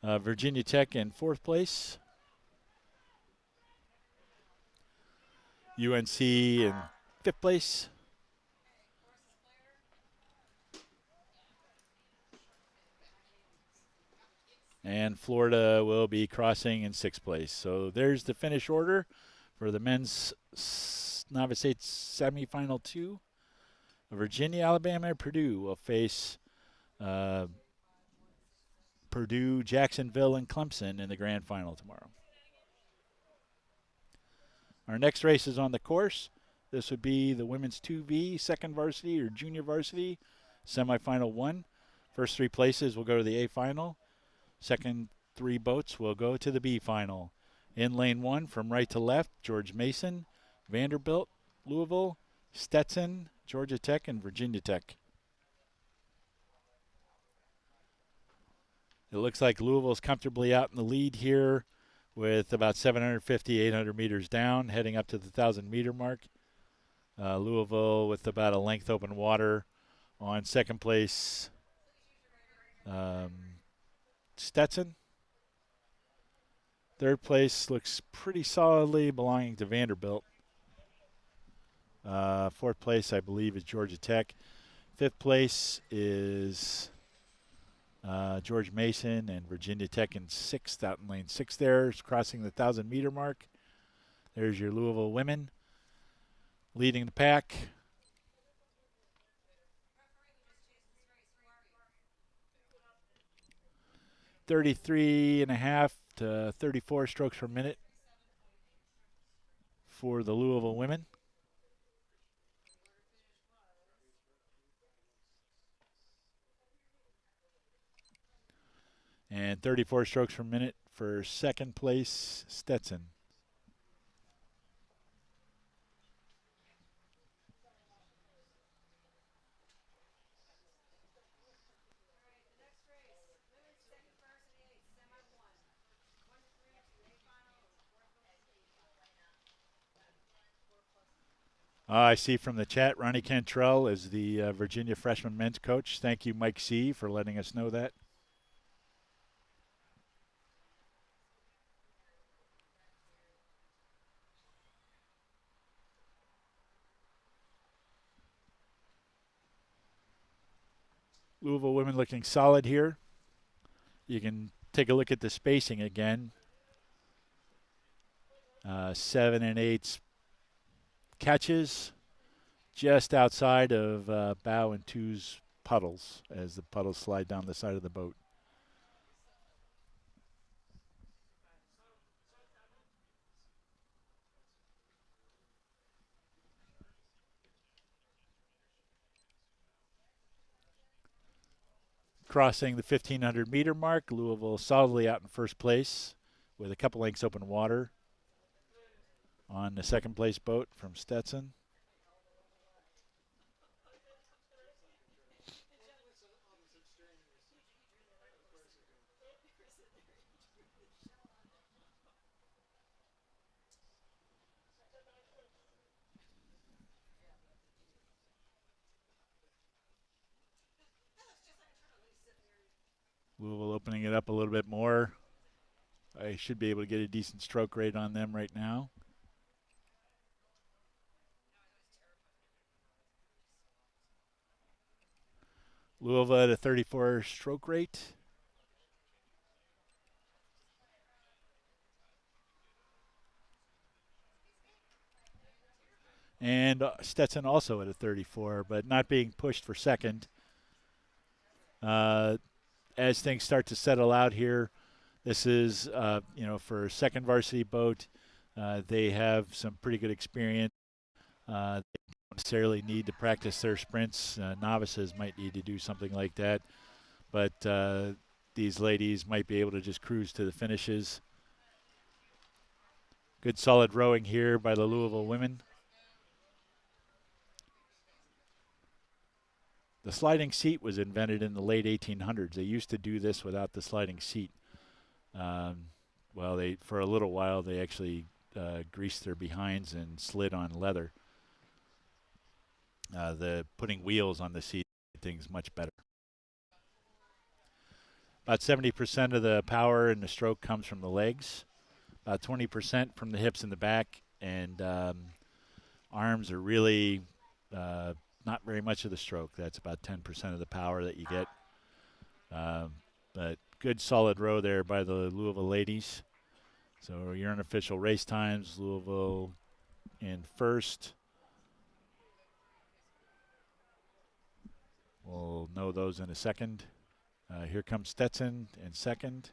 Virginia Tech in 4th place. UNC in 5th place. And Florida will be crossing in 6th place. So there's the finish order for the men's novice 8 semifinal 2. Virginia, Alabama, and Purdue will face Purdue, Jacksonville, and Clemson in the grand final tomorrow. Our next race is on the course. This would be the women's 2V, second varsity or junior varsity, semifinal 1. First 3 places will go to the A final. Second 3 boats will go to the B final. In lane 1, from right to left, George Mason, Vanderbilt, Louisville, Stetson, Georgia Tech, and Virginia Tech. It looks like Louisville's comfortably out in the lead here with about 750, 800 meters down, heading up to the 1,000-meter mark. Louisville with about a length open water on second place. Stetson. Third place looks pretty solidly belonging to Vanderbilt. Fourth place, I believe, is Georgia Tech. Fifth place is George Mason, and Virginia Tech in 6th, out in lane 6 there, crossing the 1,000-meter mark. There's your Louisville women leading the pack. .33.5 to 34 strokes per minute for the Louisville women. And 34 strokes per minute for second place, Stetson. I see from the chat, Ronnie Cantrell is the Virginia freshman men's coach. Thank you, Mike C., for letting us know that. Louisville women looking solid here. You can take a look at the spacing again. 7 and 8 catches just outside of bow and two's puddles as the puddles slide down the side of the boat. Crossing the 1,500-meter mark, Louisville solidly out in first place with a couple lengths open water on the second place boat from Stetson. Louisville opening it up a little bit more. I should be able to get a decent stroke rate on them right now. Louisville at a 34 stroke rate. And Stetson also at a 34, but not being pushed for second. As things start to settle out here, this is, for a second varsity boat, they have some pretty good experience. They don't necessarily need to practice their sprints. Novices might need to do something like that, but these ladies might be able to just cruise to the finishes. Good solid rowing here by the Louisville women. The sliding seat was invented in the late 1800s. They used to do this without the sliding seat. For a little while, they actually greased their behinds and slid on leather. The putting wheels on the seat made things much better. About 70% of the power in the stroke comes from the legs, about 20% from the hips and the back, and arms are really not very much of the stroke. That's about 10% of the power that you get. But good solid row there by the Louisville ladies. So your unofficial race times, Louisville in first. We'll know those in a second. Here comes Stetson in second.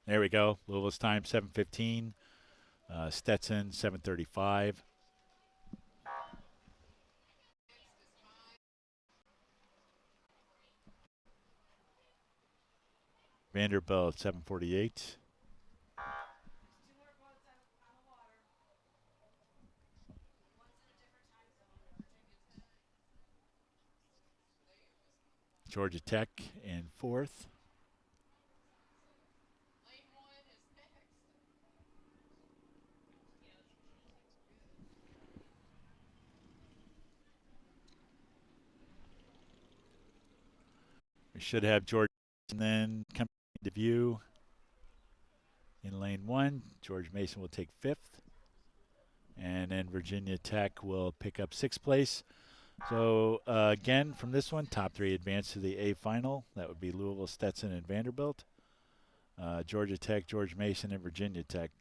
There we go. Louisville's time 7:15. Stetson 7:35. Vanderbilt 7:48. Georgia Tech in fourth. We should have Georgia and then come into view in lane one. George Mason will take fifth. And then Virginia Tech will pick up sixth place. So, again, from this one, top three advance to the A final. That would be Louisville, Stetson, and Vanderbilt. Georgia Tech, George Mason, and Virginia Tech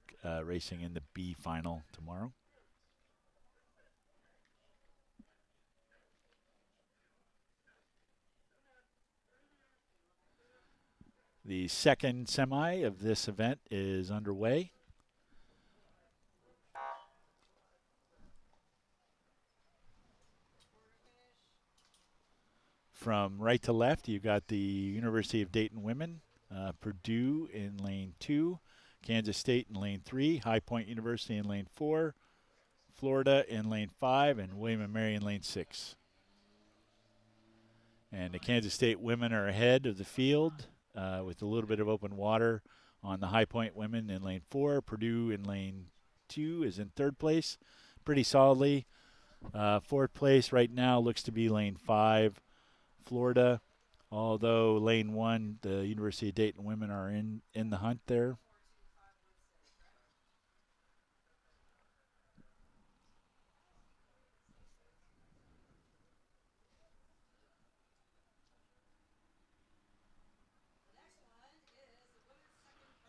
racing in the B final tomorrow. The second semi of this event is underway. From right to left, you've got the University of Dayton women, Purdue in lane 2, Kansas State in lane 3, High Point University in lane 4, Florida in lane 5, and William & Mary in lane 6. And the Kansas State women are ahead of the field with a little bit of open water on the High Point women in lane 4. Purdue in lane 2 is in third place pretty solidly. Fourth place right now looks to be lane 5, Florida, although lane 1, the University of Dayton women are in the hunt there.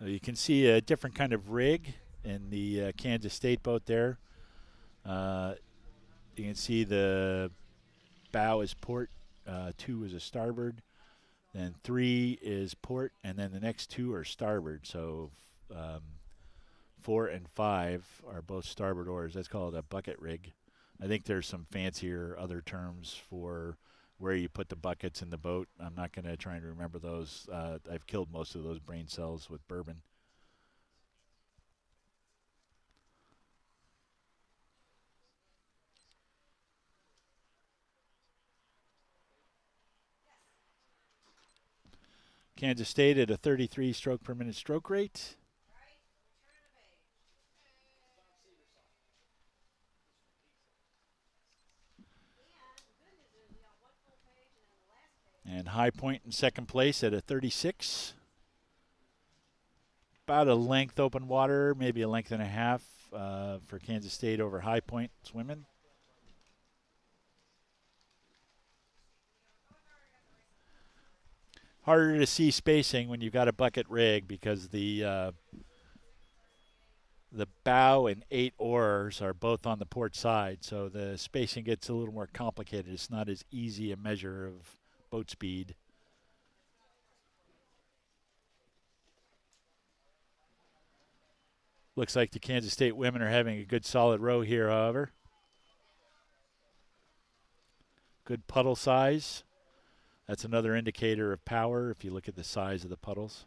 You can see a different kind of rig in the Kansas State boat there. Uh, you can see the bow is port, 2 is a starboard, then 3 is port, and then the next 2 are starboard. So 4 and 5 are both starboard oars. That's called a bucket rig. I think there's some fancier other terms for where you put the buckets in the boat. I'm not going to try and remember those. I've killed most of those brain cells with bourbon. Kansas State at a 33 stroke per minute stroke rate. And High Point in second place at a 36. About a length open water, maybe a length and a half for Kansas State over High Point swimming. Harder to see spacing when you've got a bucket rig because the bow and 8 oars are both on the port side, so the spacing gets a little more complicated. It's not as easy a measure of boat speed. Looks like the Kansas State women are having a good solid row here, however. Good puddle size. That's another indicator of power if you look at the size of the puddles.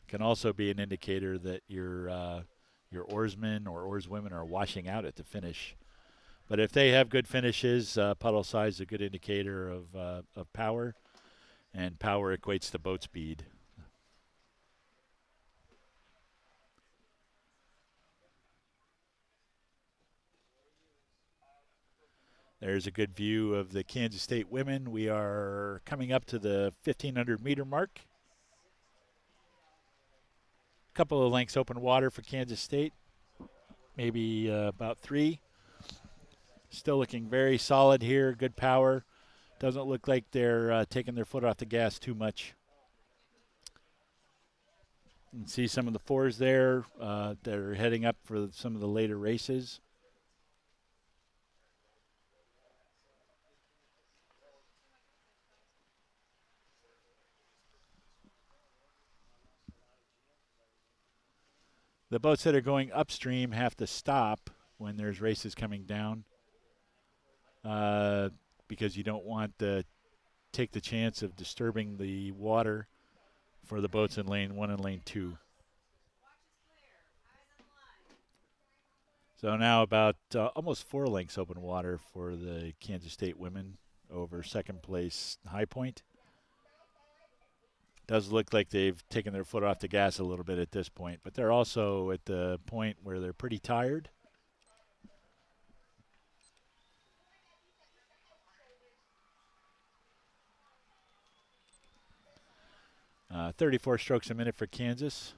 Can also be an indicator that your oarsmen or oarswomen are washing out at the finish. But if they have good finishes, puddle size is a good indicator of power, and power equates to boat speed. There's a good view of the Kansas State women. We are coming up to the 1,500 meter mark. A couple of lengths open water for Kansas State, maybe about 3. Still looking very solid here, good power. Doesn't look like they're taking their foot off the gas too much. You can see some of the 4s there that are heading up for some of the later races. The boats that are going upstream have to stop when there's races coming down because you don't want to take the chance of disturbing the water for the boats in lane 1 and lane 2. So now about almost 4 lengths open water for the Kansas State women over second place High Point. Does look like they've taken their foot off the gas a little bit at this point, but they're also at the point where they're pretty tired. Uh, 34 strokes a minute for Kansas.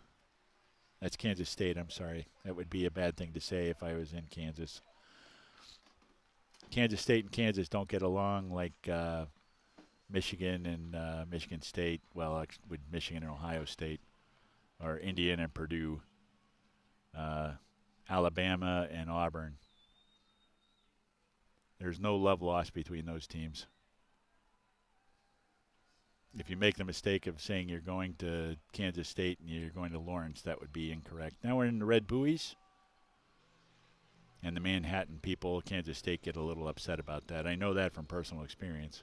That's Kansas State, I'm sorry. That would be a bad thing to say if I was in Kansas. Kansas State and Kansas don't get along like Michigan and Michigan State, well, with Michigan and Ohio State, or Indiana and Purdue, Alabama and Auburn. There's no love lost between those teams. If you make the mistake of saying you're going to Kansas State and you're going to Lawrence, that would be incorrect. Now we're in the red buoys. And the Manhattan people, Kansas State, get a little upset about that. I know that from personal experience.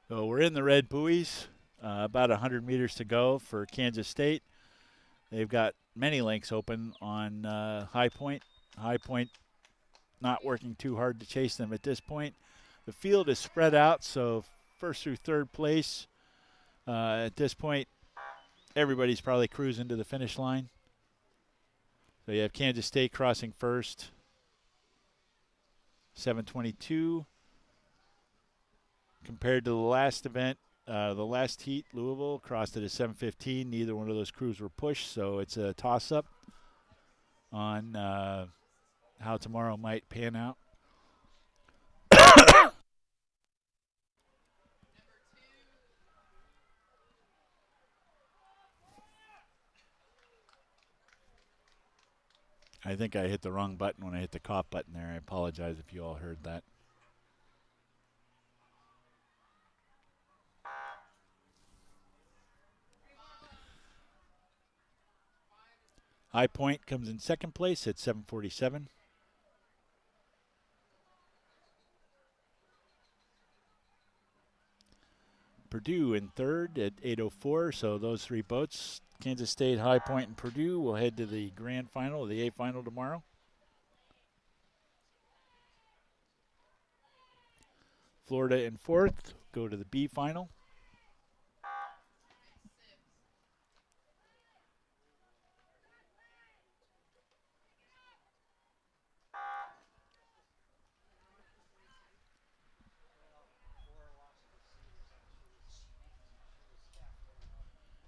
So we're in the red buoys. About 100 meters to go for Kansas State. They've got many lengths open on High Point. High Point not working too hard to chase them at this point. The field is spread out, so first through third place. At this point, everybody's probably cruising to the finish line. So you have Kansas State crossing first, 7:22. Compared to the last event, the last heat, Louisville crossed it at 7:15. Neither one of those crews were pushed, so it's a toss-up on how tomorrow might pan out. I think I hit the wrong button when I hit the cough button there. I apologize if you all heard that. High Point comes in second place at 747. Purdue in third at 804. So those three boats, Kansas State, High Point, and Purdue, will head to the grand final, the A final tomorrow. Florida in fourth, go to the B final.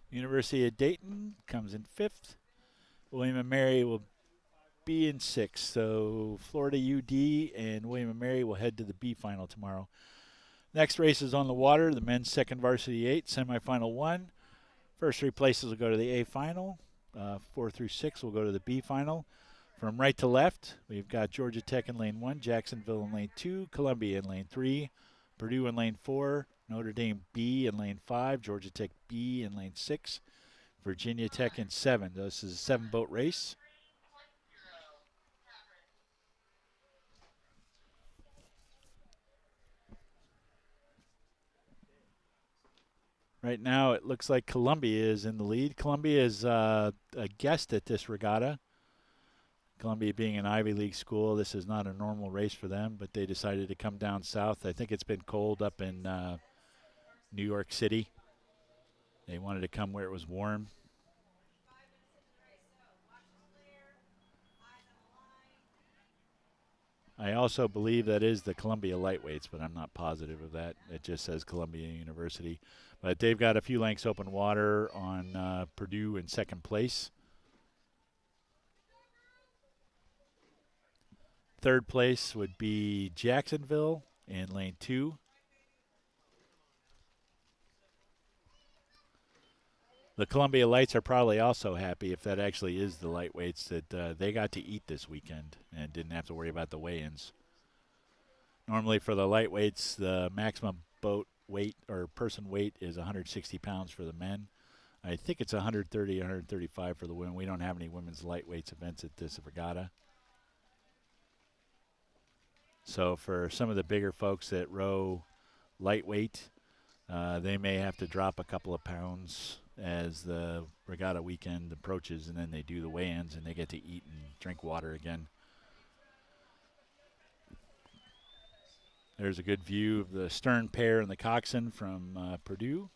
University of Dayton comes in fifth. William & Mary will be in sixth. So Florida UD and William & Mary will head to the B final tomorrow. Next race is on the water, the men's second varsity 8, semifinal 1. First three places will go to the A final. 4 through 6 will go to the B final. From right to left, we've got Georgia Tech in lane 1, Jacksonville in lane 2, Columbia in lane 3, Purdue in lane 4, Notre Dame B in lane 5, Georgia Tech B in lane 6, Virginia Tech in 7. This is a 7-boat race. Right now, it looks like Columbia is in the lead. Columbia is a guest at this regatta. Columbia being an Ivy League school, this is not a normal race for them, but they decided to come down south. I think it's been cold up in New York City. They wanted to come where it was warm. I also believe that is the Columbia Lightweights, but I'm not positive of that. It just says Columbia University. But they've got a few lengths open water on Purdue in second place. Third place would be Jacksonville in lane 2. The Columbia Lights are probably also happy, if that actually is the lightweights, that they got to eat this weekend and didn't have to worry about the weigh-ins. Normally for the lightweights, the maximum boat weight or person weight is 160 pounds for the men. I think it's 130, 135 for the women. We don't have any women's lightweights events at this regatta. So for some of the bigger folks that row lightweight, they may have to drop a couple of pounds as the regatta weekend approaches, and then they do the weigh-ins and they get to eat and drink water again. There's a good view of the stern pair and the coxswain from Purdue.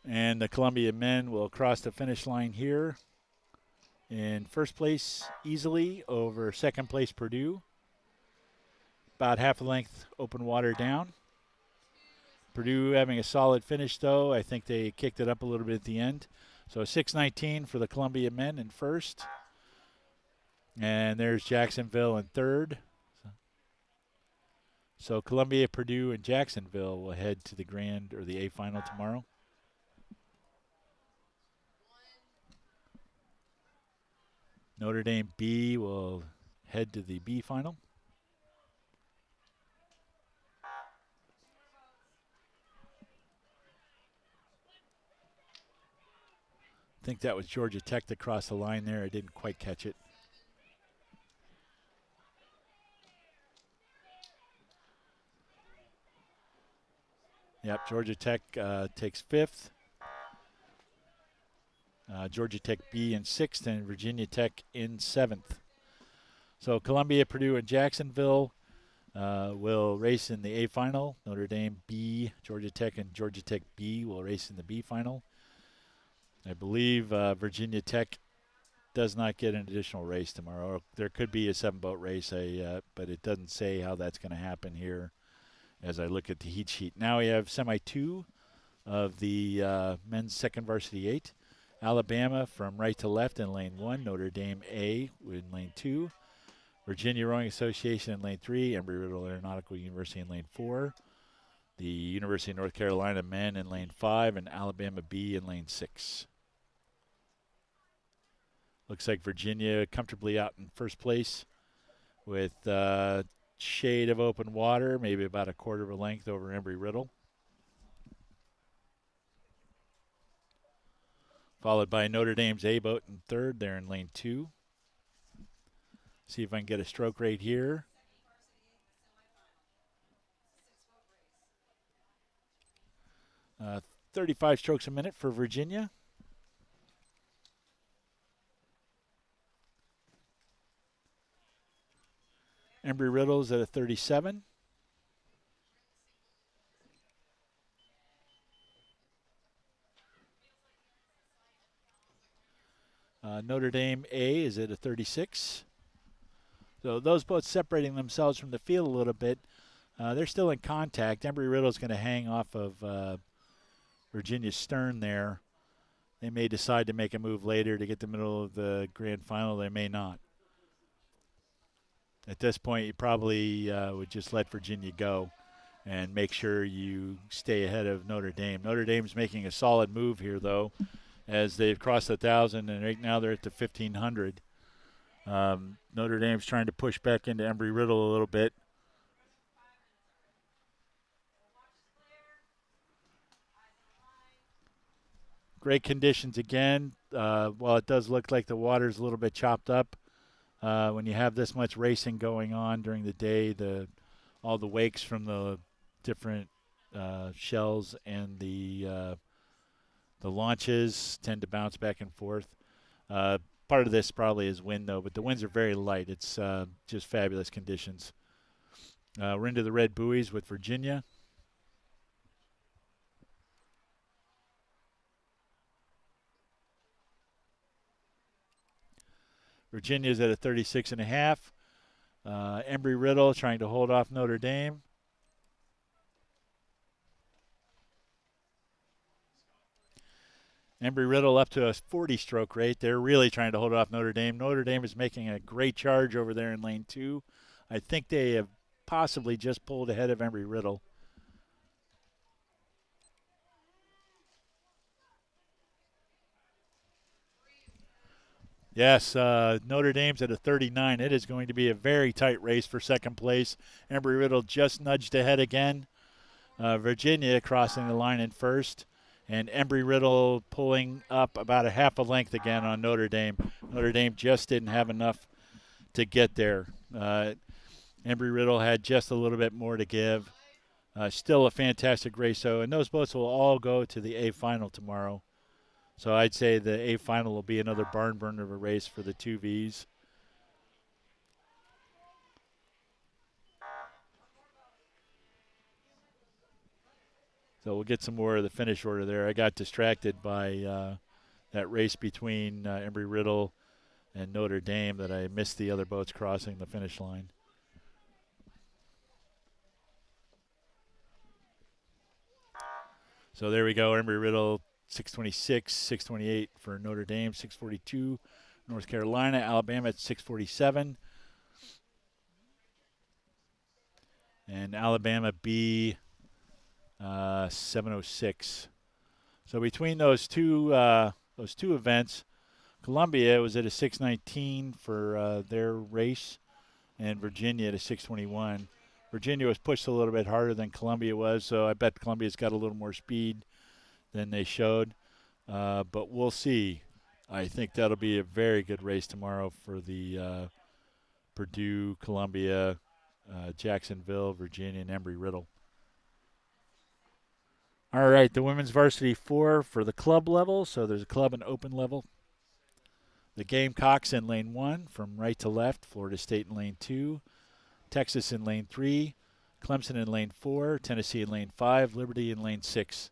And the Columbia men will cross the finish line here in first place easily over second place Purdue. About half a length open water down. Purdue having a solid finish, though. I think they kicked it up a little bit at the end. So 6:19 for the Columbia men in first. And there's Jacksonville in third. So Columbia, Purdue, and Jacksonville will head to the grand or the A final tomorrow. Notre Dame B will head to the B final. I think that was Georgia Tech that crossed the line there. I didn't quite catch it. Yep, Georgia Tech takes fifth. Georgia Tech B in sixth, and Virginia Tech in seventh. So Columbia, Purdue, and Jacksonville will race in the A final. Notre Dame B, Georgia Tech, and Georgia Tech B will race in the B final. I believe Virginia Tech does not get an additional race tomorrow. There could be a 7-boat race, but it doesn't say how that's going to happen here as I look at the heat sheet. Now we have semi-2 of the men's second varsity 8. Alabama from right to left in lane 1, Notre Dame A in lane 2, Virginia Rowing Association in lane 3, Embry-Riddle Aeronautical University in lane 4, the University of North Carolina men in lane 5, and Alabama B in lane 6. Looks like Virginia comfortably out in first place with shade of open water, maybe about a quarter of a length over Embry-Riddle. Followed by Notre Dame's A boat in third. They're in lane 2. See if I can get a stroke rate here. 35 strokes a minute for Virginia. Embry-Riddle's at a 37. Notre Dame A is at a 36. So those boats separating themselves from the field a little bit. They're still in contact. Embry-Riddle's going to hang off of Virginia's stern there. They may decide to make a move later to get the middle of the grand final. They may not. At this point, you probably would just let Virginia go and make sure you stay ahead of Notre Dame. Notre Dame's making a solid move here, though, as they've crossed 1,000, and right now they're at the 1,500. Notre Dame's trying to push back into Embry-Riddle a little bit. Great conditions again. While it does look like the water's a little bit chopped up, when you have this much racing going on during the day, all the wakes from the different shells and the launches tend to bounce back and forth. Part of this probably is wind, though, but the winds are very light. It's just fabulous conditions. We're into the red buoys with Virginia. Virginia's at a 36.5. Embry-Riddle trying to hold off Notre Dame. Embry-Riddle up to a 40-stroke rate. They're really trying to hold off Notre Dame. Notre Dame is making a great charge over there in lane 2. I think they have possibly just pulled ahead of Embry-Riddle. Yes, Notre Dame's at a 39. It is going to be a very tight race for second place. Embry-Riddle just nudged ahead again. Virginia crossing the line in first. And Embry-Riddle pulling up about a half a length again on Notre Dame. Notre Dame just didn't have enough to get there. Embry-Riddle had just a little bit more to give. Still a fantastic race, though. And those boats will all go to the A final tomorrow. So I'd say the A final will be another barn burner of a race for the 2Vs. So we'll get some more of the finish order there. I got distracted by that race between Embry-Riddle and Notre Dame that I missed the other boats crossing the finish line. So there we go, Embry-Riddle 626, 628 for Notre Dame, 642 North Carolina, Alabama at 647. And Alabama B 706. So between those two events, Columbia was at a 619 for their race, and Virginia at a 621. Virginia was pushed a little bit harder than Columbia was, so I bet Columbia's got a little more speed than they showed. But we'll see. I think that'll be a very good race tomorrow for the Purdue, Columbia, Jacksonville, Virginia, and Embry-Riddle. All right, the women's varsity 4 for the club level. So there's a club and open level. The Gamecocks in lane 1 from right to left. Florida State in lane 2. Texas in lane 3. Clemson in lane 4. Tennessee in lane 5. Liberty in lane 6.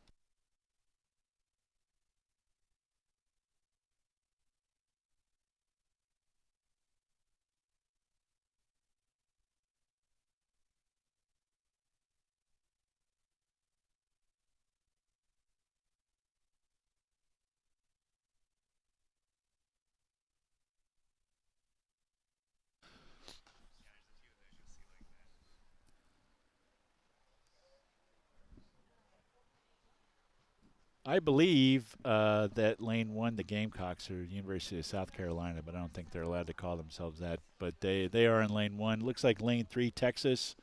I believe that Lane 1, the Gamecocks, are University of South Carolina, but I don't think they're allowed to call themselves that. But they are in Lane 1. Looks like Lane 3, Texas,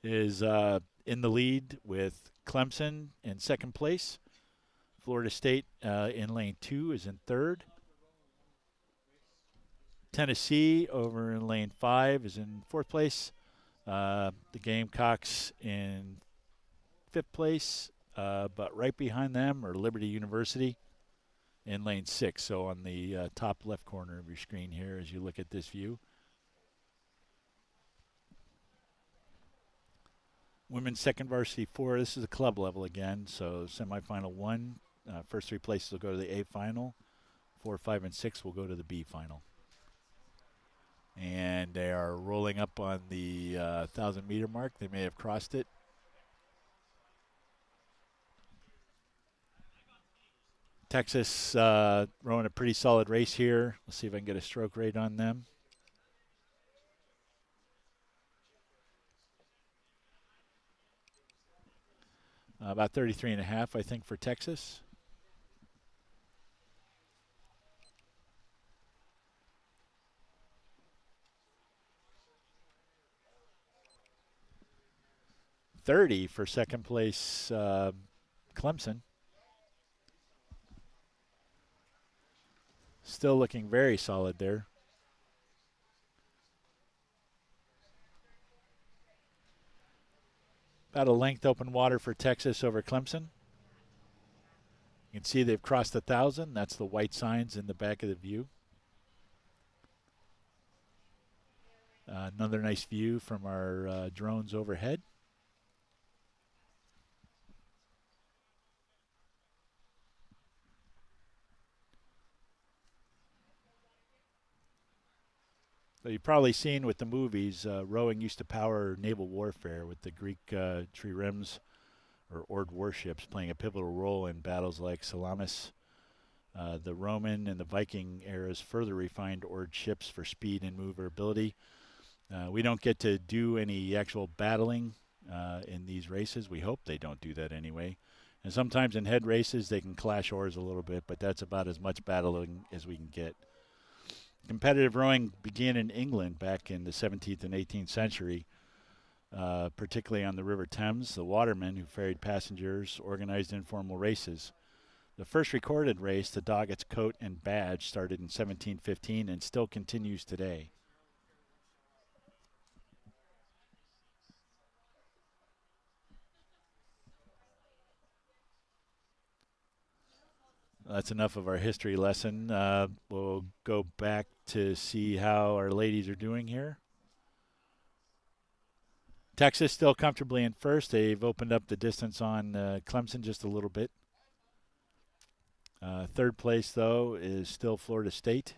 is in the lead with Clemson in second place. Florida State in Lane 2 is in third. Tennessee over in Lane 5 is in fourth place. The Gamecocks in fifth place, but right behind them are Liberty University in lane 6. So on the top left corner of your screen here as you look at this view. Women's second varsity 4, this is a club level again, so semifinal 1. First 3 places will go to the A final. 4, 5, and 6 will go to the B final. And they are rolling up on the 1,000-meter mark. They may have crossed it. Texas rowing a pretty solid race here. Let's see if I can get a stroke rate on them. About 33.5, I think, for Texas. .30 for second place Clemson. Still looking very solid there. About a length open water for Texas over Clemson. You can see they've crossed 1,000. That's the white signs in the back of the view. Another nice view from our drones overhead. So you've probably seen with the movies, rowing used to power naval warfare with the Greek triremes or oared warships playing a pivotal role in battles like Salamis. The Roman and the Viking eras further refined oared ships for speed and maneuverability. We don't get to do any actual battling in these races. We hope they don't do that anyway. And sometimes in head races, they can clash oars a little bit, but that's about as much battling as we can get. Competitive rowing began in England back in the 17th and 18th century, particularly on the River Thames. The watermen who ferried passengers organized informal races. The first recorded race, the Doggett's Coat and Badge, started in 1715 and still continues today. That's enough of our history lesson. We'll go back to see how our ladies are doing here. Texas still comfortably in first. They've opened up the distance on Clemson just a little bit. Third place, though, is still Florida State.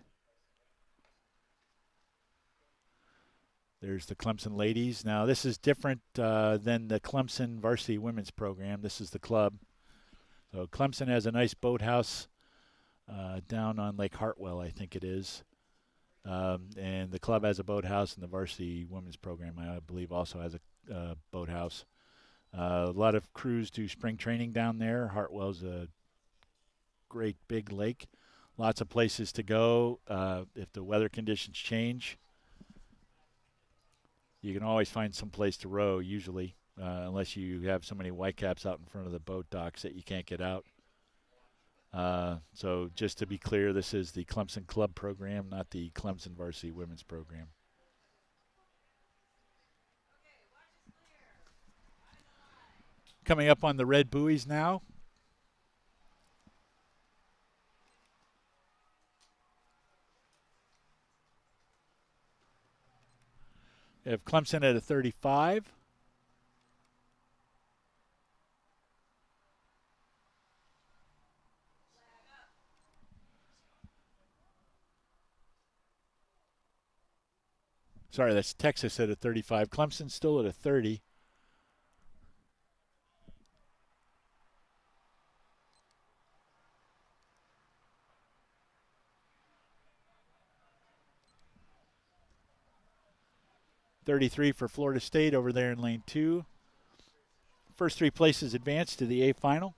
There's the Clemson ladies. Now, this is different than the Clemson varsity women's program. This is the club. So Clemson has a nice boathouse down on Lake Hartwell, I think it is. And the club has a boathouse, and the varsity women's program, I believe, also has a boathouse. A lot of crews do spring training down there. Hartwell's a great big lake. Lots of places to go. If the weather conditions change, you can always find some place to row, usually, unless you have so many whitecaps out in front of the boat docks that you can't get out. So just to be clear, this is the Clemson Club program, not the Clemson Varsity Women's program. Coming up on the red buoys now. We have Clemson at a 35. Sorry, that's Texas at a 35. Clemson still at a 30. .33 for Florida State over there in lane 2. First 3 places advanced to the A final.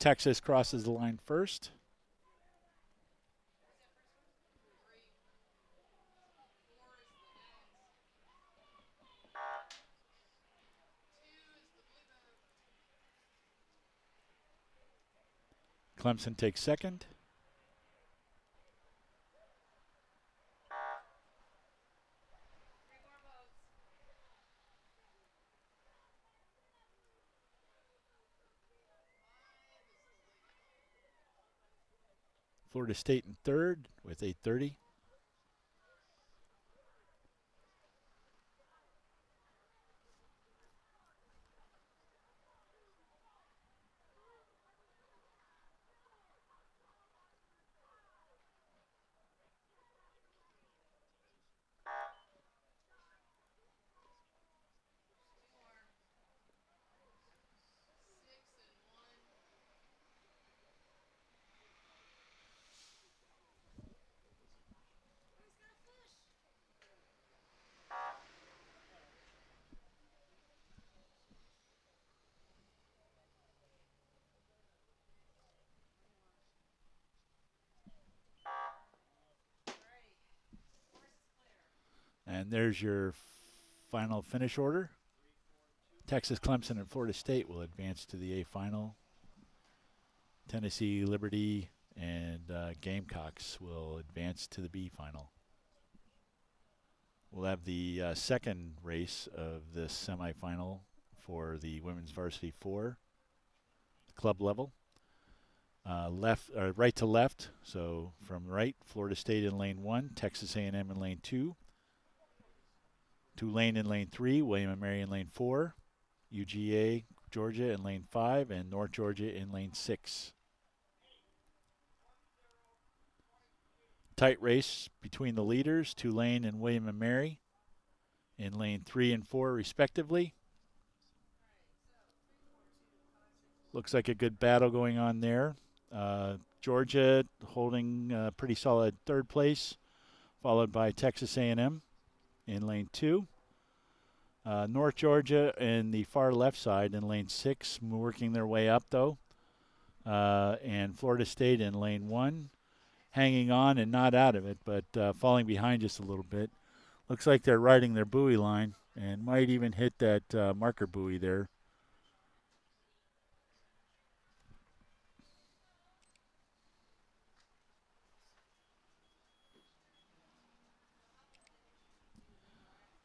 Texas crosses the line first. Clemson takes second. Florida State in third with 8:30. And there's your final finish order. Texas, Clemson, and Florida State will advance to the A final. Tennessee, Liberty, and Gamecocks will advance to the B final. We'll have the second race of this semifinal for the women's varsity 4 club level. Right to left, so from right, Florida State in lane 1, Texas A&M in lane 2, Tulane in lane 3, William & Mary in lane 4, UGA, Georgia in lane 5, and North Georgia in lane 6. Tight race between the leaders, Tulane and William & Mary in lane 3 and 4 respectively. Looks like a good battle going on there. Georgia holding pretty solid third place, followed by Texas A&M in lane 2. North Georgia in the far left side in lane 6, working their way up though. And Florida State in lane 1, hanging on and not out of it, but falling behind just a little bit. Looks like they're riding their buoy line and might even hit that marker buoy there.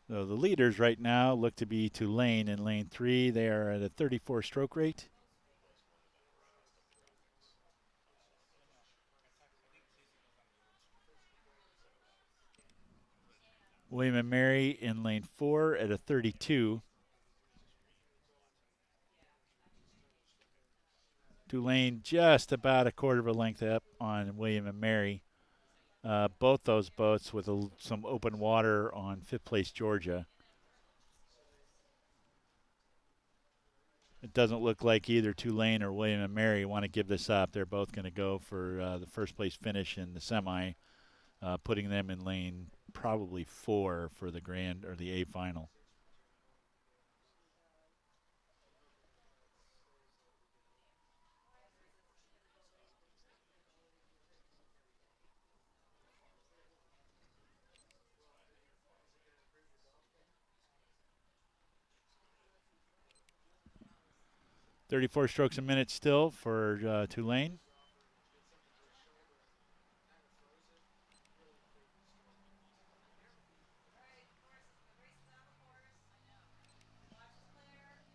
So the leaders right now look to be Tulane in lane 3. They are at a 34 stroke rate. William & Mary in lane 4 at a 32. Tulane just about a quarter of a length up on William & Mary. Both those boats with some open water on 5th place Georgia. It doesn't look like either Tulane or William & Mary want to give this up. They're both going to go for the first place finish in the semi, putting them in lane probably 4 for the grand or the A final. .34 strokes a minute still for Tulane.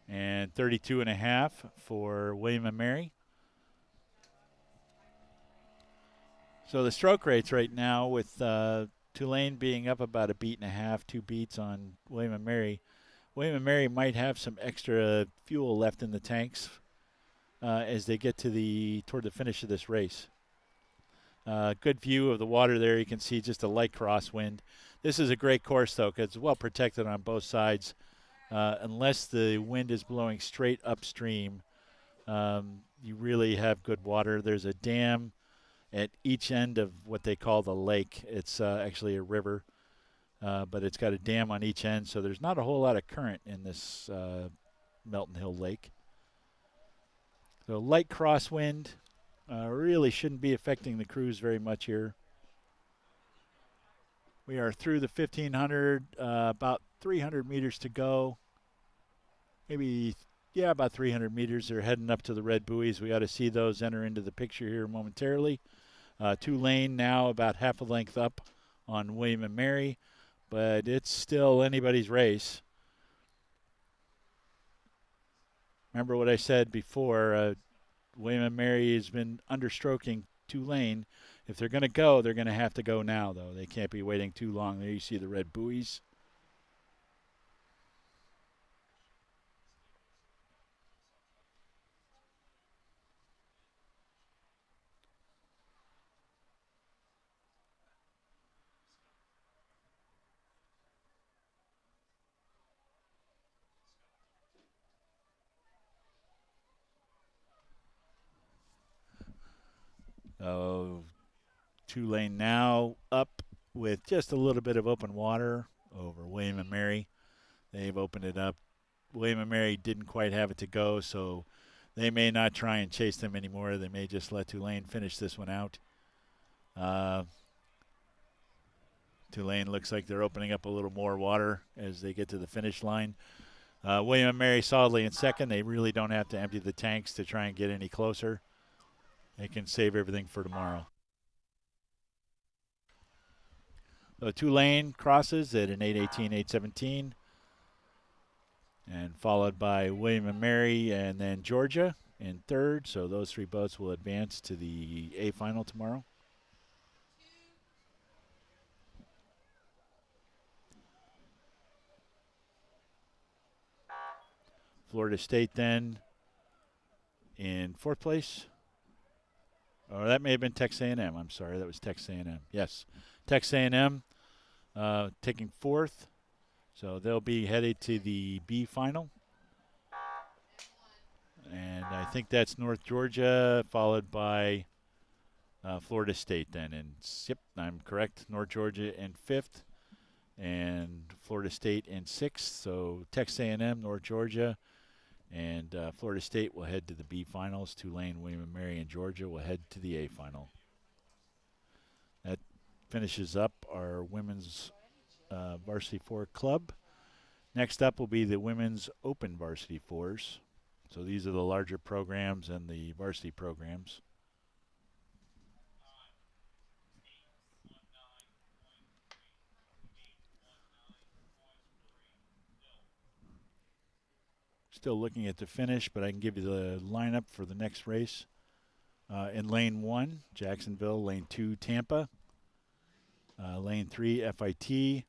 And 32.5 for William & Mary. So the stroke rates right now with Tulane being up about a beat and a half, 2 beats on William & Mary. William & Mary might have some extra fuel left in the tanks as they get to toward the finish of this race. Good view of the water there. You can see just a light crosswind. This is a great course, though, because it's well protected on both sides. Unless the wind is blowing straight upstream, you really have good water. There's a dam at each end of what they call the lake. It's actually a river, but it's got a dam on each end, so there's not a whole lot of current in this Melton Hill Lake. So light crosswind really shouldn't be affecting the crews very much here. We are through the 1500, about 300 meters to go. Maybe, yeah, about 300 meters. They're heading up to the red buoys. We ought to see those enter into the picture here momentarily. Tulane now about half a length up on William and Mary, but it's still anybody's race. Remember what I said before, William and Mary has been understroking Tulane. If they're going to go, they're going to have to go now, though. They can't be waiting too long. There you see the red buoys. Oh, Tulane now up with just a little bit of open water over William and Mary. They've opened it up. William and Mary didn't quite have it to go, so they may not try and chase them anymore. They may just let Tulane finish this one out. Tulane looks like they're opening up a little more water as they get to the finish line. William and Mary solidly in second. They really don't have to empty the tanks to try and get any closer. They can save everything for tomorrow. Tulane crosses at an 8:18, 8:17, and followed by William and Mary and then Georgia in third. So those three boats will advance to the A final tomorrow. Florida State then in fourth place. Or that may have been Texas A&M. I'm sorry, that was Texas A&M. Yes, Texas A&M taking fourth. So they'll be headed to the B final. And I think that's North Georgia, followed by Florida State then. And yep, I'm correct. North Georgia in fifth, and Florida State in sixth. So Texas A&M, North Georgia, and Florida State will head to the B finals. Tulane, William and Mary, and Georgia will head to the A final. That finishes up our women's varsity four club. Next up will be the women's open varsity fours. So these are the larger programs and the varsity programs. Still looking at the finish, but I can give you the lineup for the next race. In lane 1, Jacksonville. Lane 2, Tampa. Lane 3, FIT.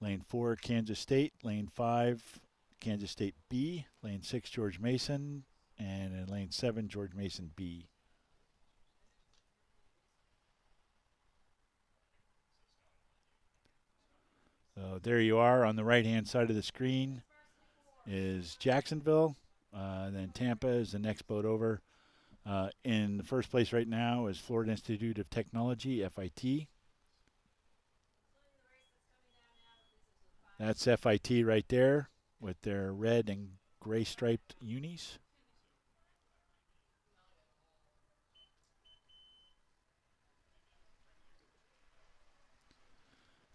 Lane 4, Kansas State. Lane 5, Kansas State B. Lane 6, George Mason. And in lane 7, George Mason B. So there you are on the right-hand side of the screen is Jacksonville. Then Tampa is the next boat over. In the first place right now is Florida Institute of Technology, FIT. That's FIT right there with their red and gray striped unis.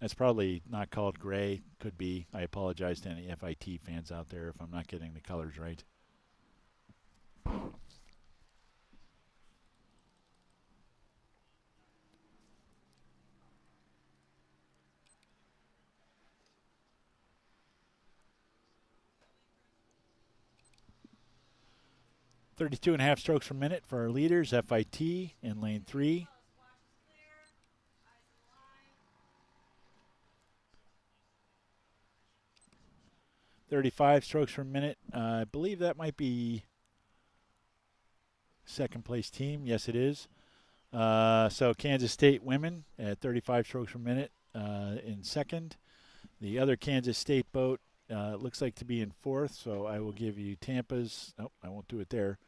That's probably not called gray. Could be. I apologize to any FIT fans out there if I'm not getting the colors right. .32 and a half strokes per minute for our leaders. FIT in lane 3. .35 strokes per minute. I believe that might be second place team. Yes, it is. So Kansas State women at 35 strokes per minute in second. The other Kansas State boat looks like to be in fourth, so I will give you Tampa's. Nope, I won't do it there.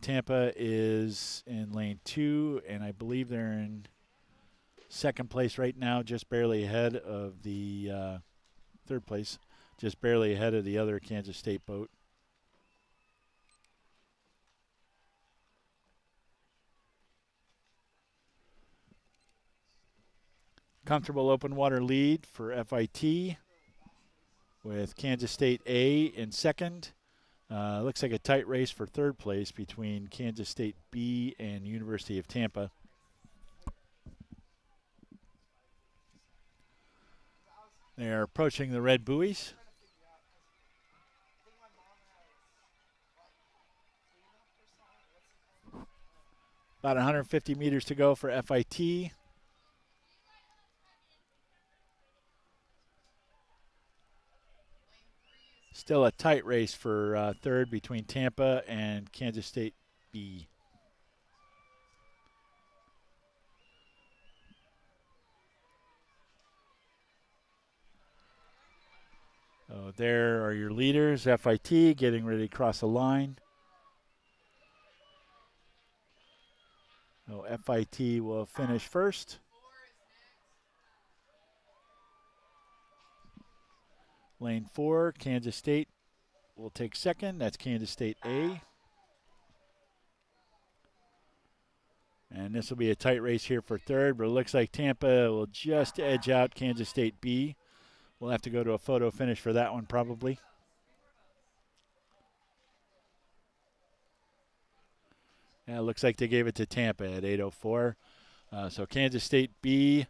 Tampa is in lane 2, and I believe they're in second place right now, just barely ahead of the third place, just barely ahead of the other Kansas State boat. Comfortable open water lead for FIT with Kansas State A in second. Looks like a tight race for third place between Kansas State B and University of Tampa. They are approaching the red buoys. About 150 meters to go for FIT. Still a tight race for third between Tampa and Kansas State B. So there are your leaders. FIT getting ready to cross the line. So FIT will finish first. Lane 4, Kansas State will take second. That's Kansas State A. And this will be a tight race here for third, but it looks like Tampa will just edge out Kansas State B. We'll have to go to a photo finish for that one probably. Yeah, it looks like they gave it to Tampa at 8:04. So Kansas State B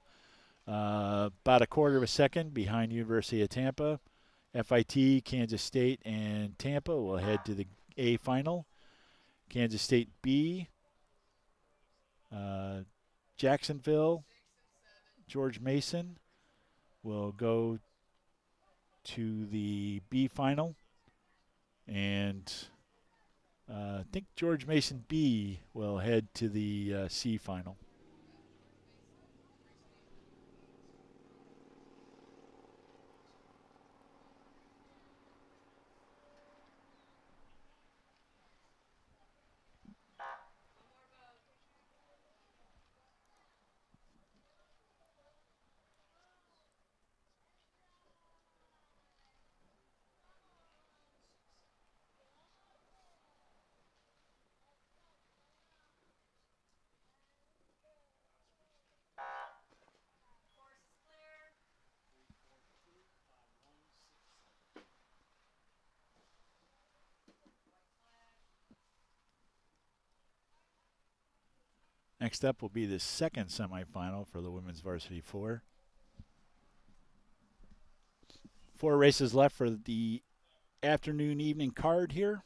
about a quarter of a second behind University of Tampa. FIT, Kansas State, and Tampa will head to the A final. Kansas State B, Jacksonville, George Mason will go to the B final. And I think George Mason B will head to the C final. Next up will be the second semifinal for the women's varsity 4. 4 races left for the afternoon evening card here.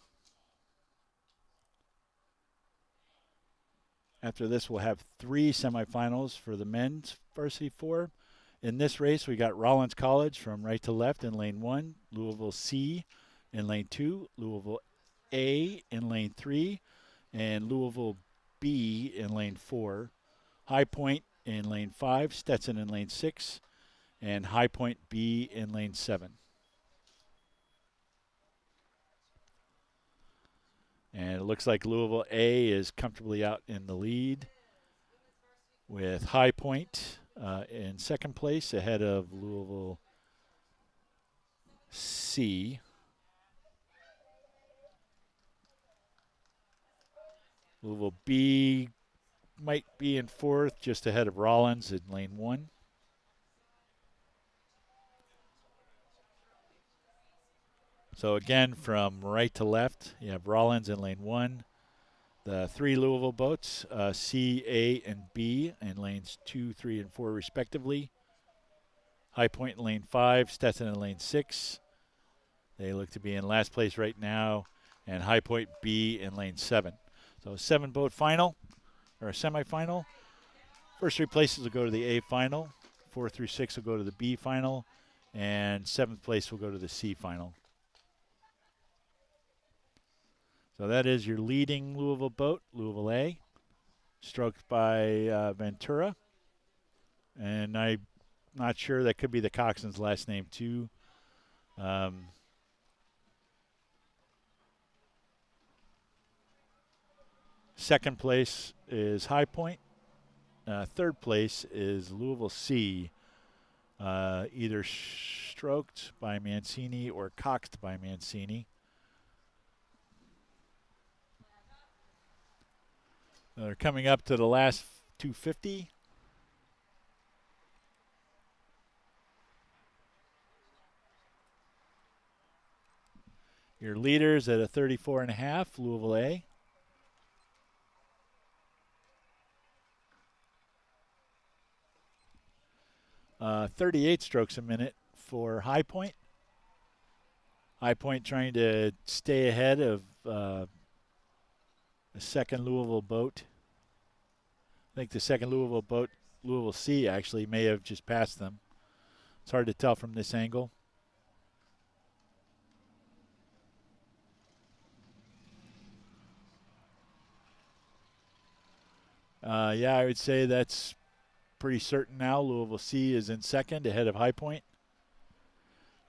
After this, we'll have 3 semifinals for the men's varsity 4. In this race, we got Rollins College from right to left in lane 1, Louisville C in lane 2, Louisville A in lane 3, and Louisville B in lane 4. High Point in lane 5, Stetson in lane 6, and High Point B in lane 7. And it looks like Louisville A is comfortably out in the lead with High Point in second place ahead of Louisville C. Louisville B might be in fourth, just ahead of Rollins in lane 1. So again, from right to left, you have Rollins in lane 1. The 3 Louisville boats, C, A, and B in lanes 2, 3, and 4 respectively. High Point in lane 5, Stetson in lane 6. They look to be in last place right now, and High Point B in lane 7. So a 7-boat final, or a semifinal. First 3 places will go to the A final. 4 through 6 will go to the B final, and 7th place will go to the C final. So that is your leading Louisville boat, Louisville A, stroked by Ventura. And I'm not sure, that could be the coxswain's last name too. Second place is High Point. Third place is Louisville C, either stroked by Mancini or coxed by Mancini. They're coming up to the last 250. Your leaders at a 34.5, Louisville A. 38 strokes a minute for High Point. High Point trying to stay ahead of the second Louisville boat. I think the second Louisville boat, Louisville C, actually may have just passed them. It's hard to tell from this angle. Yeah, I would say that's pretty certain now. Louisville C is in second ahead of High Point.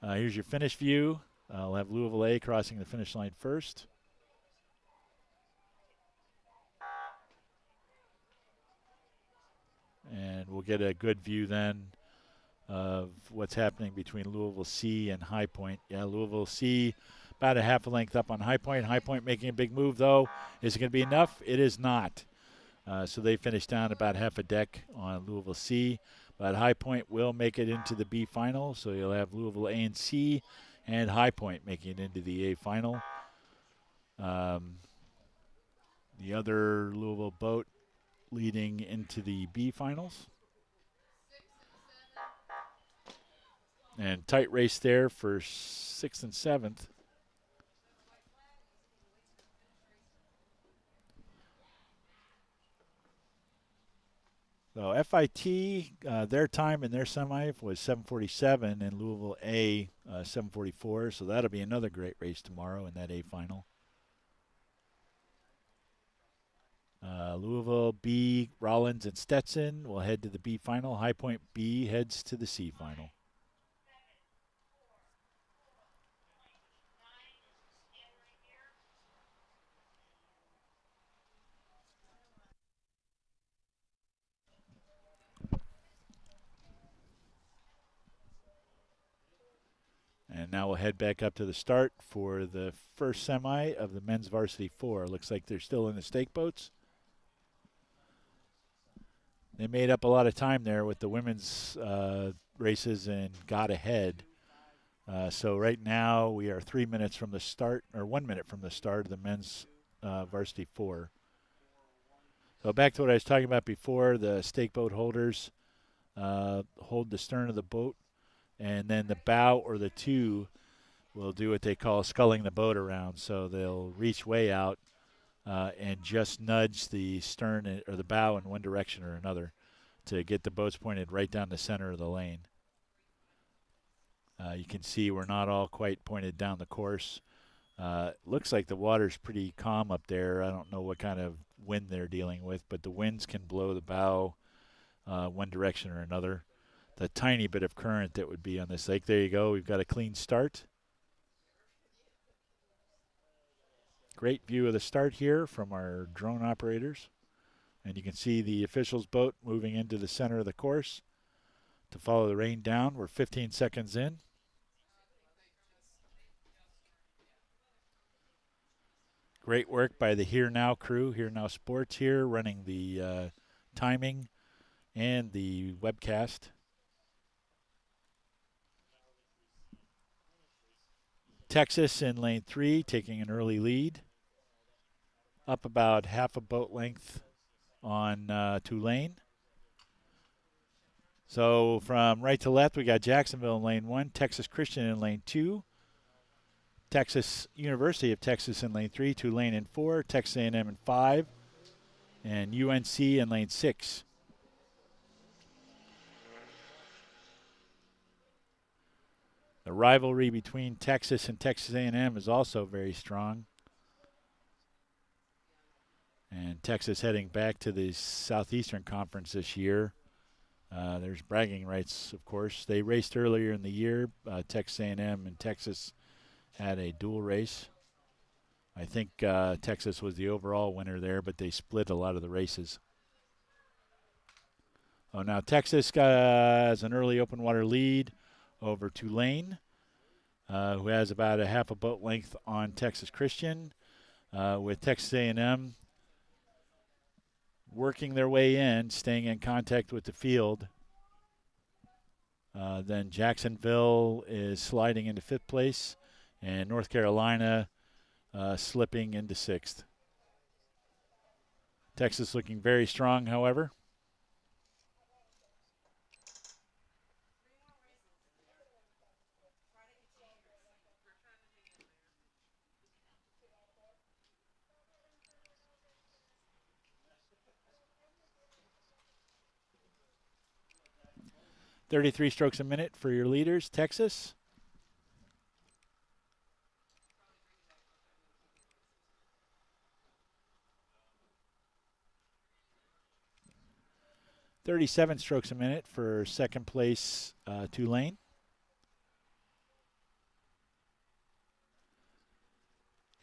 Here's your finish view. I'll have Louisville A crossing the finish line first. And we'll get a good view then of what's happening between Louisville C and High Point. Yeah, Louisville C about a half a length up on High Point. High Point making a big move, though. Is it going to be enough? It is not. So they finished down about half a deck on Louisville C. But High Point will make it into the B final. So you'll have Louisville A and C and High Point making it into the A final. The other Louisville boat leading into the B finals. And tight race there for 6th and 7th. So FIT, their time in their semi was 7:47, and Louisville A 7:44. So that'll be another great race tomorrow in that A final. Louisville B, Rollins and Stetson will head to the B final. High Point B heads to the C final. And now we'll head back up to the start for the first semi of the men's varsity 4. Looks like they're still in the stake boats. They made up a lot of time there with the women's races and got ahead. So right now we are 3 minutes from the start, or 1 minute from the start of the men's varsity 4. So back to what I was talking about before, the stake boat holders hold the stern of the boat, and then the bow or the two will do what they call sculling the boat around. So they'll reach way out and just nudge the stern or the bow in one direction or another to get the boats pointed right down the center of the lane. You can see we're not all quite pointed down the course. Looks like the water's pretty calm up there. I don't know what kind of wind they're dealing with, but the winds can blow the bow one direction or another. The tiny bit of current that would be on this lake. There you go. We've got a clean start. Great view of the start here from our drone operators. And you can see the officials' boat moving into the center of the course to follow the rain down. We're 15 seconds in. Great work by the Here Now crew, Here Now Sports here, running the timing and the webcast. Texas in lane 3 taking an early lead. Up about half a boat length on Tulane. So from right to left, we got Jacksonville in lane 1, Texas Christian in lane 2, Texas University of Texas in lane 3, Tulane in 4, Texas A&M in 5, and UNC in lane 6. The rivalry between Texas and Texas A&M is also very strong. And Texas heading back to the Southeastern Conference this year. There's bragging rights, of course. They raced earlier in the year. Texas A&M and Texas had a dual race. I think Texas was the overall winner there, but they split a lot of the races. Oh, now Texas has an early open water lead over Tulane, who has about a half a boat length on Texas Christian, with Texas A&M working their way in, staying in contact with the field. Then Jacksonville is sliding into 5th place, and North Carolina slipping into 6th. Texas looking very strong, however. .33 strokes a minute for your leaders, Texas. .37 strokes a minute for second place, Tulane.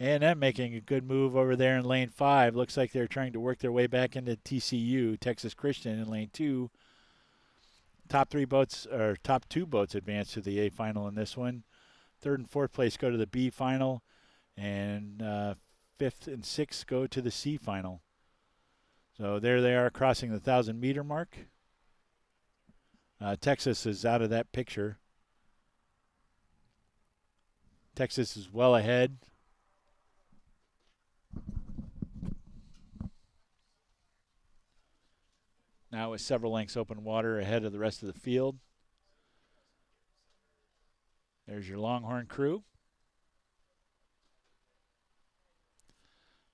A&M making a good move over there in lane 5. Looks like they're trying to work their way back into TCU, Texas Christian, in lane 2. Top 2 boats advance to the A final in this one. 3rd and 4th place go to the B final, and 5th and 6th go to the C final. So there they are crossing the 1,000-meter mark. Texas is out of that picture. Texas is well ahead. Now with several lengths open water ahead of the rest of the field. There's your Longhorn crew.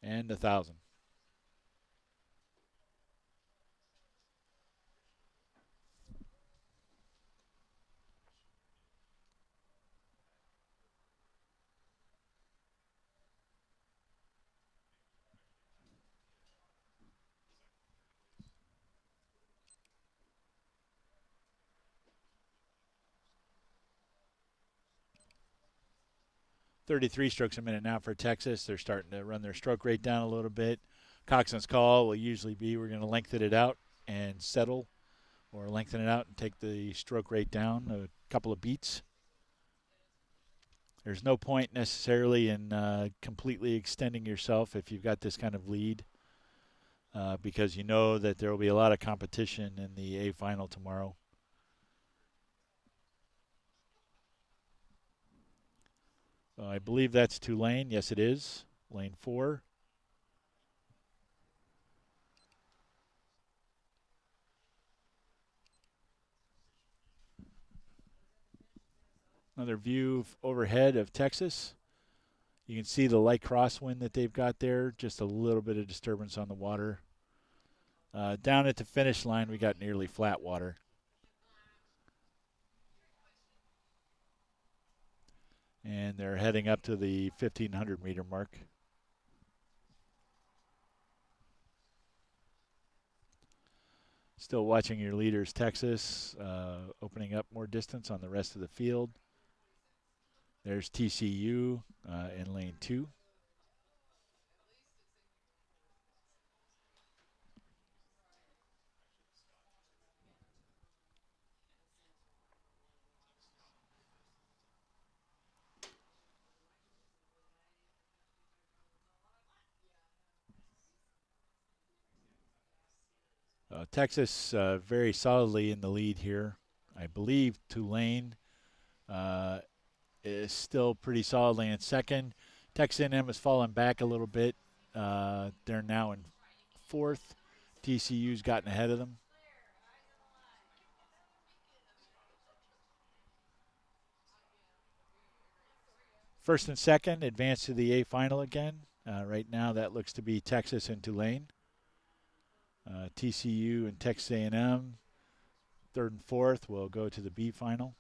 And 1,000. .33 strokes a minute now for Texas. They're starting to run their stroke rate down a little bit. Coxswain's call will usually be we're going to lengthen it out and settle, or lengthen it out and take the stroke rate down a couple of beats. There's no point necessarily in completely extending yourself if you've got this kind of lead, because you know that there will be a lot of competition in the A final tomorrow. I believe that's Tulane. Yes, it is. Lane 4. Another view overhead of Texas. You can see the light crosswind that they've got there. Just a little bit of disturbance on the water. Down at the finish line, we got nearly flat water. And they're heading up to the 1,500-meter mark. Still watching your leaders, Texas, opening up more distance on the rest of the field. There's TCU in lane 2. Texas very solidly in the lead here. I believe Tulane is still pretty solidly in second. Texas A&M has fallen back a little bit. They're now in 4th. TCU's gotten ahead of them. First and second advance to the A final again. Right now that looks to be Texas and Tulane. TCU and Texas A&M, 3rd and 4th, will go to the B final.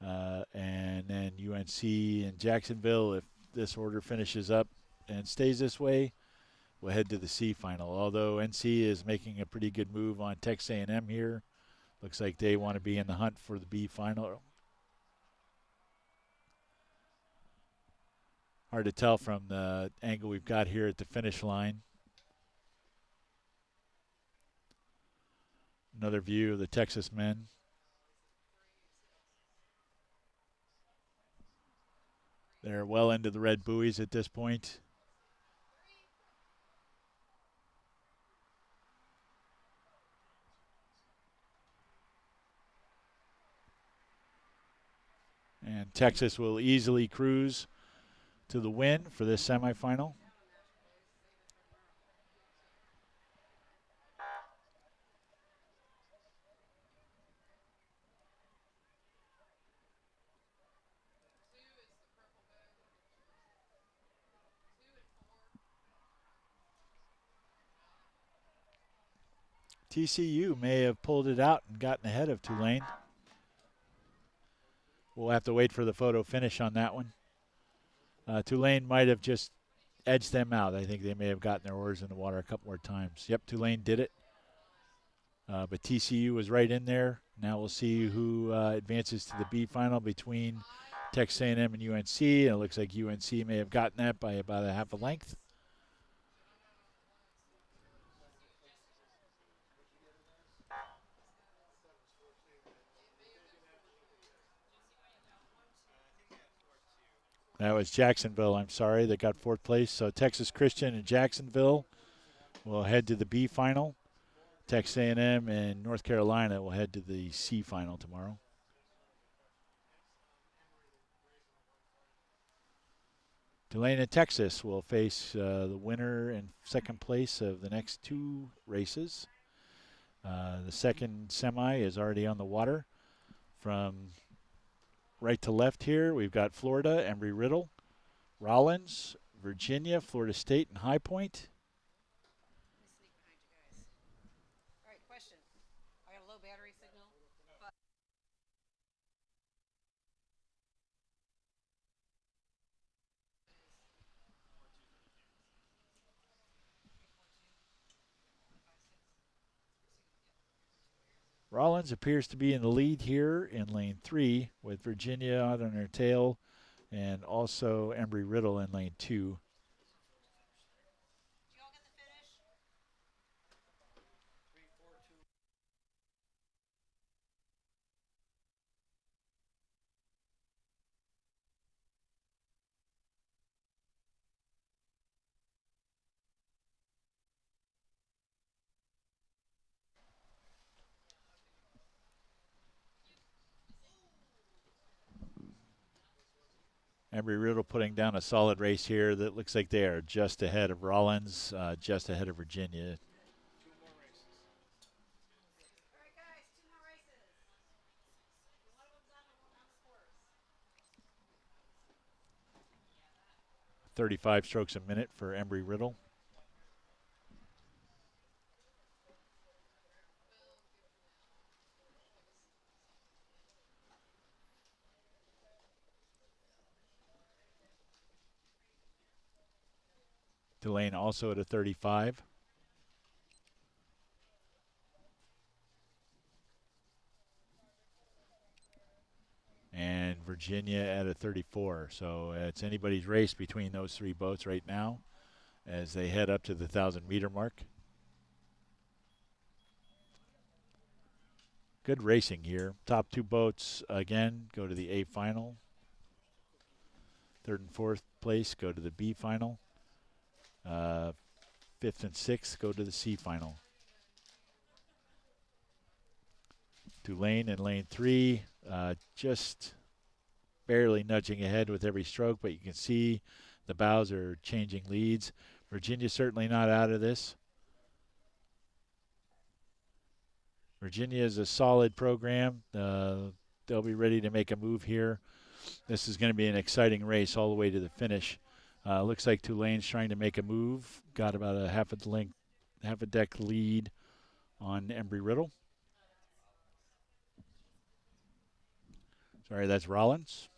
And then UNC and Jacksonville, if this order finishes up and stays this way, we'll head to the C final. Although NC is making a pretty good move on Texas A&M here. Looks like they want to be in the hunt for the B final. Hard to tell from the angle we've got here at the finish line. Another view of the Texas men. They're well into the red buoys at this point. And Texas will easily cruise to the win for this semifinal. TCU may have pulled it out and gotten ahead of Tulane. We'll have to wait for the photo finish on that one. Tulane might have just edged them out. I think they may have gotten their oars in the water a couple more times. Yep, Tulane did it. But TCU was right in there. Now we'll see who advances to the B final between Texas A&M and UNC. And it looks like UNC may have gotten that by about a half a length. That was Jacksonville, I'm sorry, that got fourth place. So Texas Christian and Jacksonville will head to the B final. Texas A&M and North Carolina will head to the C final tomorrow. Tulane and Texas will face the winner and second place of the next two races. The second semi is already on the water. From right to left here, we've got Florida, Embry-Riddle, Rollins, Virginia, Florida State, and High Point. All right, question. I got a low battery signal. Rollins appears to be in the lead here in lane 3 with Virginia out on her tail and also Embry-Riddle in lane 2. Embry-Riddle putting down a solid race here. That looks like they are just ahead of Rollins, just ahead of Virginia. 35 strokes a minute for Embry-Riddle. Tulane also at a 35. And Virginia at a 34. So it's anybody's race between those three boats right now as they head up to the 1,000-meter mark. Good racing here. Top two boats, again, go to the A final. Third and fourth place go to the B final. Fifth and sixth go to the C final. Tulane in lane 3, just barely nudging ahead with every stroke, but you can see the bows are changing leads. Virginia certainly not out of this. Virginia is a solid program. They'll be ready to make a move here. This is going to be an exciting race all the way to the finish. Looks like Tulane's trying to make a move. Got about a half a deck lead on Embry-Riddle. Sorry, that's Rollins.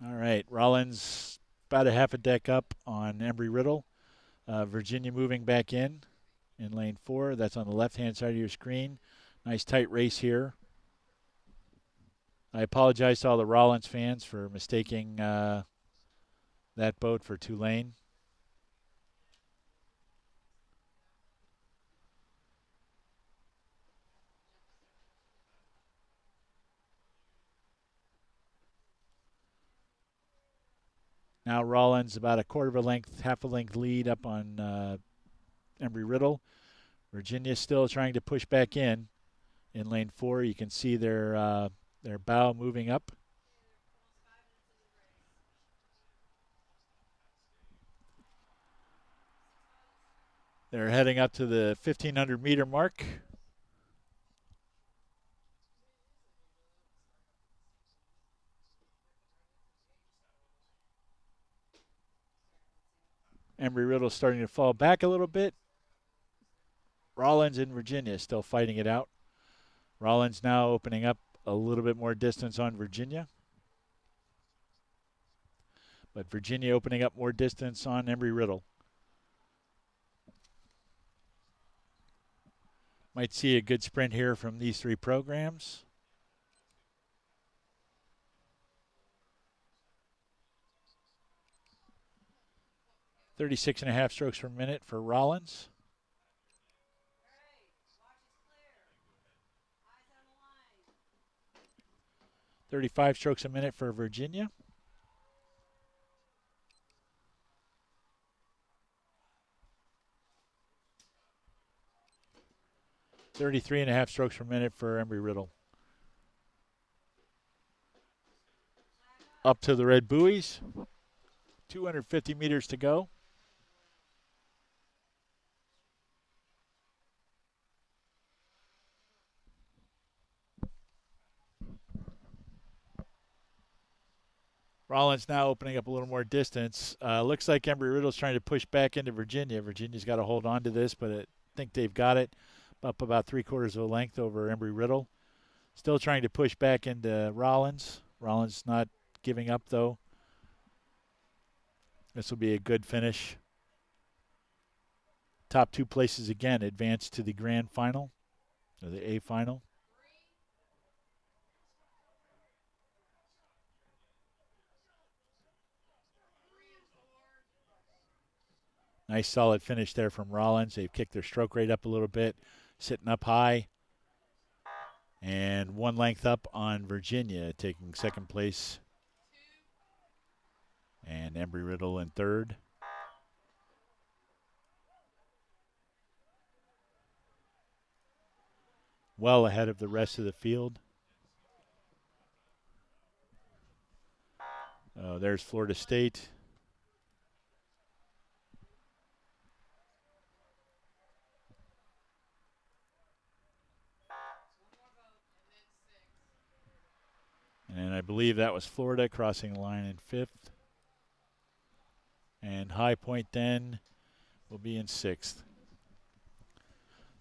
All right, Rollins about a half a deck up on Embry-Riddle. Virginia moving back in lane 4. That's on the left-hand side of your screen. Nice tight race here. I apologize to all the Rollins fans for mistaking that boat for Tulane. Now Rollins about a quarter of a length, half a length lead up on Embry-Riddle. Virginia still trying to push back in lane 4. You can see their bow moving up. They're heading up to the 1,500-meter mark. Embry-Riddle starting to fall back a little bit. Rollins and Virginia still fighting it out. Rollins now opening up a little bit more distance on Virginia. But Virginia opening up more distance on Embry-Riddle. Might see a good sprint here from these three programs. 36.5 strokes per minute for Rollins. 35 strokes a minute for Virginia. .33.5 strokes per minute for Embry-Riddle. Up to the red buoys. 250 meters to go. Rollins now opening up a little more distance. Looks like Embry-Riddle's trying to push back into Virginia. Virginia's got to hold on to this, but I think they've got it. Up about 3/4 of a length over Embry-Riddle. Still trying to push back into Rollins. Rollins not giving up, though. This will be a good finish. Top two places again advance to the grand final, or the A final. Nice solid finish there from Rollins. They've kicked their stroke rate up a little bit, sitting up high. And one length up on Virginia, taking second place. And Embry-Riddle in third. Well ahead of the rest of the field. There's Florida State. And I believe that was Florida crossing the line in fifth. And High Point then will be in sixth.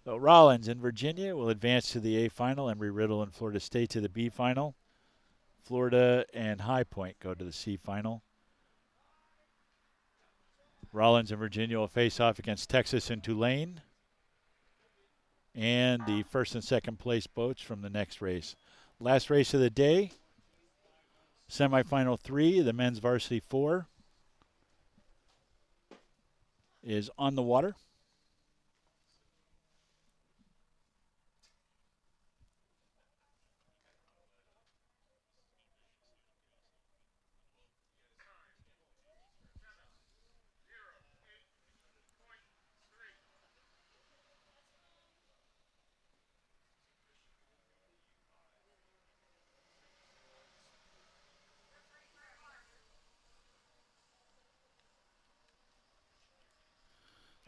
So Rollins and Virginia will advance to the A final. Embry-Riddle and Florida State to the B final. Florida and High Point go to the C final. Rollins and Virginia will face off against Texas and Tulane. And the first and second place boats from the next race. Last race of the day, semifinal 3, the men's varsity 4 is on the water.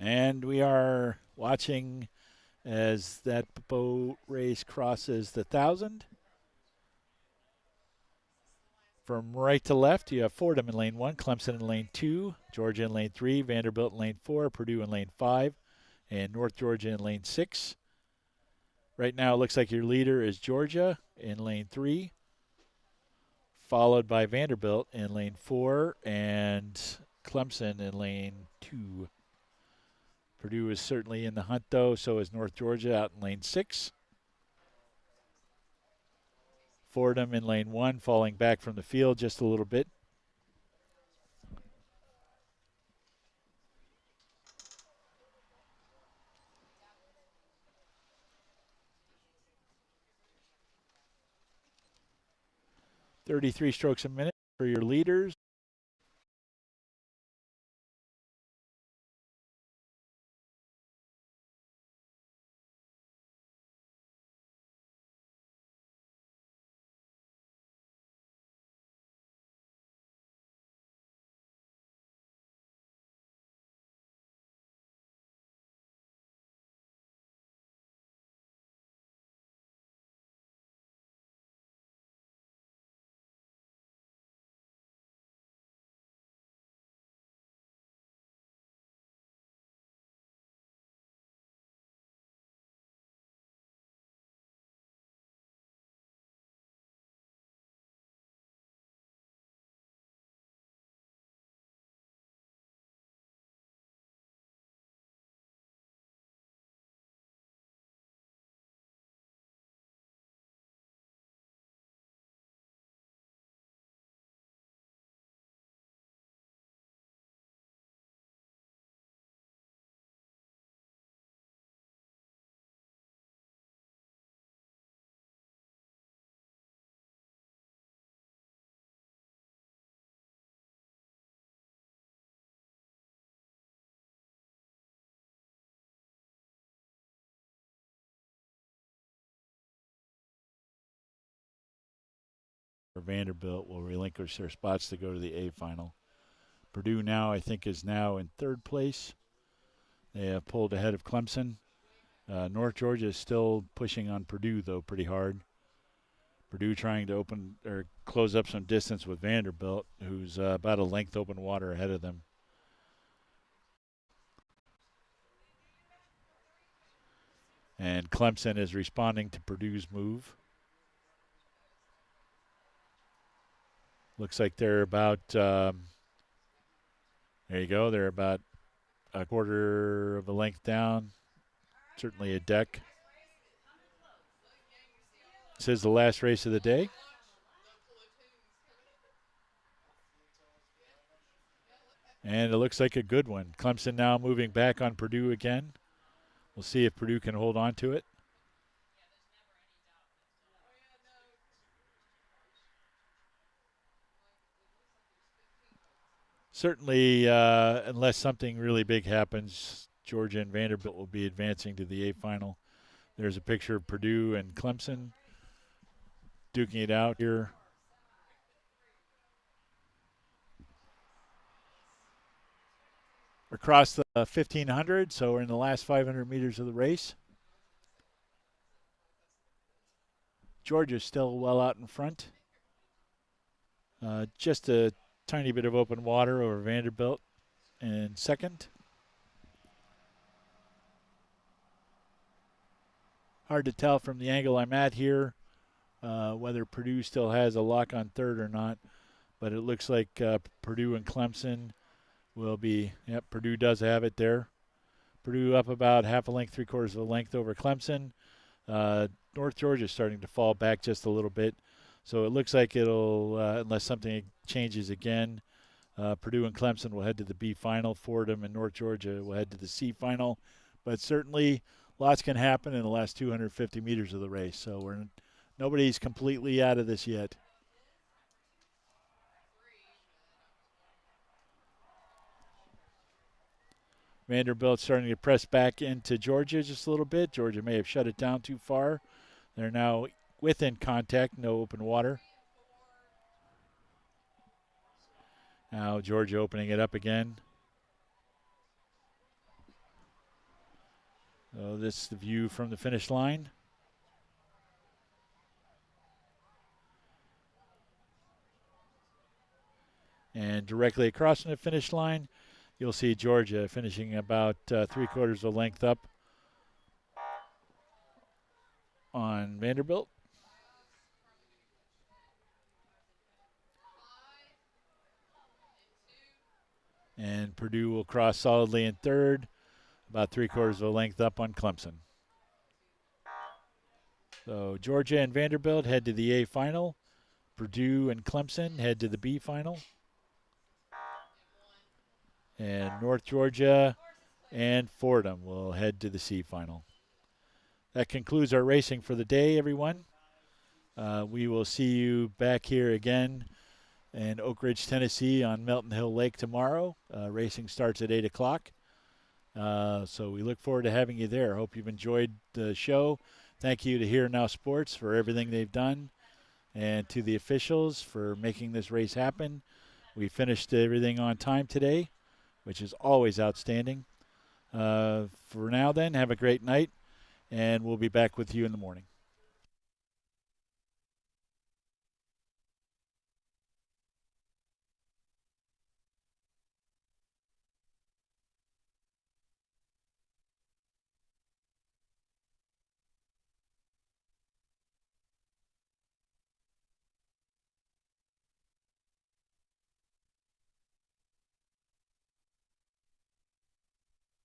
And we are watching as that boat race crosses the 1,000. From right to left, you have Fordham in lane 1, Clemson in lane 2, Georgia in lane 3, Vanderbilt in lane 4, Purdue in lane 5, and North Georgia in lane 6. Right now, it looks like your leader is Georgia in lane 3, followed by Vanderbilt in lane 4 and Clemson in lane 2. Purdue is certainly in the hunt, though. So is North Georgia out in lane 6. Fordham in lane 1, falling back from the field just a little bit. .33 strokes a minute for your leaders. Vanderbilt will relinquish their spots to go to the A final. Purdue now, I think, is now in third place. They have pulled ahead of Clemson. North Georgia is still pushing on Purdue, though, pretty hard. Purdue trying to open or close up some distance with Vanderbilt, who's about a length open water ahead of them. And Clemson is responding to Purdue's move. Looks like they're about, there you go, they're about a quarter of a length down, certainly a deck. This is the last race of the day. And it looks like a good one. Clemson now moving back on Purdue again. We'll see if Purdue can hold on to it. Certainly, unless something really big happens, Georgia and Vanderbilt will be advancing to the A final. There's a picture of Purdue and Clemson duking it out here. Across the 1,500, so we're in the last 500 meters of the race. Georgia's still well out in front. Just a tiny bit of open water over Vanderbilt in second. Hard to tell from the angle I'm at here whether Purdue still has a lock on third or not, but it looks like Purdue and Clemson will be, yep, Purdue does have it there. Purdue up about half a length, 3/4 of a length over Clemson. North Georgia is starting to fall back just a little bit. So it looks like it'll, unless something changes again, Purdue and Clemson will head to the B final. Fordham and North Georgia will head to the C final. But certainly lots can happen in the last 250 meters of the race. So nobody's completely out of this yet. Vanderbilt starting to press back into Georgia just a little bit. Georgia may have shut it down too far. They're now within contact, no open water. Now Georgia opening it up again. So this is the view from the finish line. And directly across from the finish line, you'll see Georgia finishing about 3/4 of a length up on Vanderbilt. And Purdue will cross solidly in third, about 3/4 of a length up on Clemson. So Georgia and Vanderbilt head to the A final. Purdue and Clemson head to the B final. And North Georgia and Fordham will head to the C final. That concludes our racing for the day, everyone. We will see you back here again in Oak Ridge, Tennessee on Melton Hill Lake tomorrow. Racing starts at 8 o'clock. So we look forward to having you there. Hope you've enjoyed the show. Thank you to Here Now Sports for everything they've done, and to the officials for making this race happen. We finished everything on time today, which is always outstanding. For now then, have a great night, and we'll be back with you in the morning.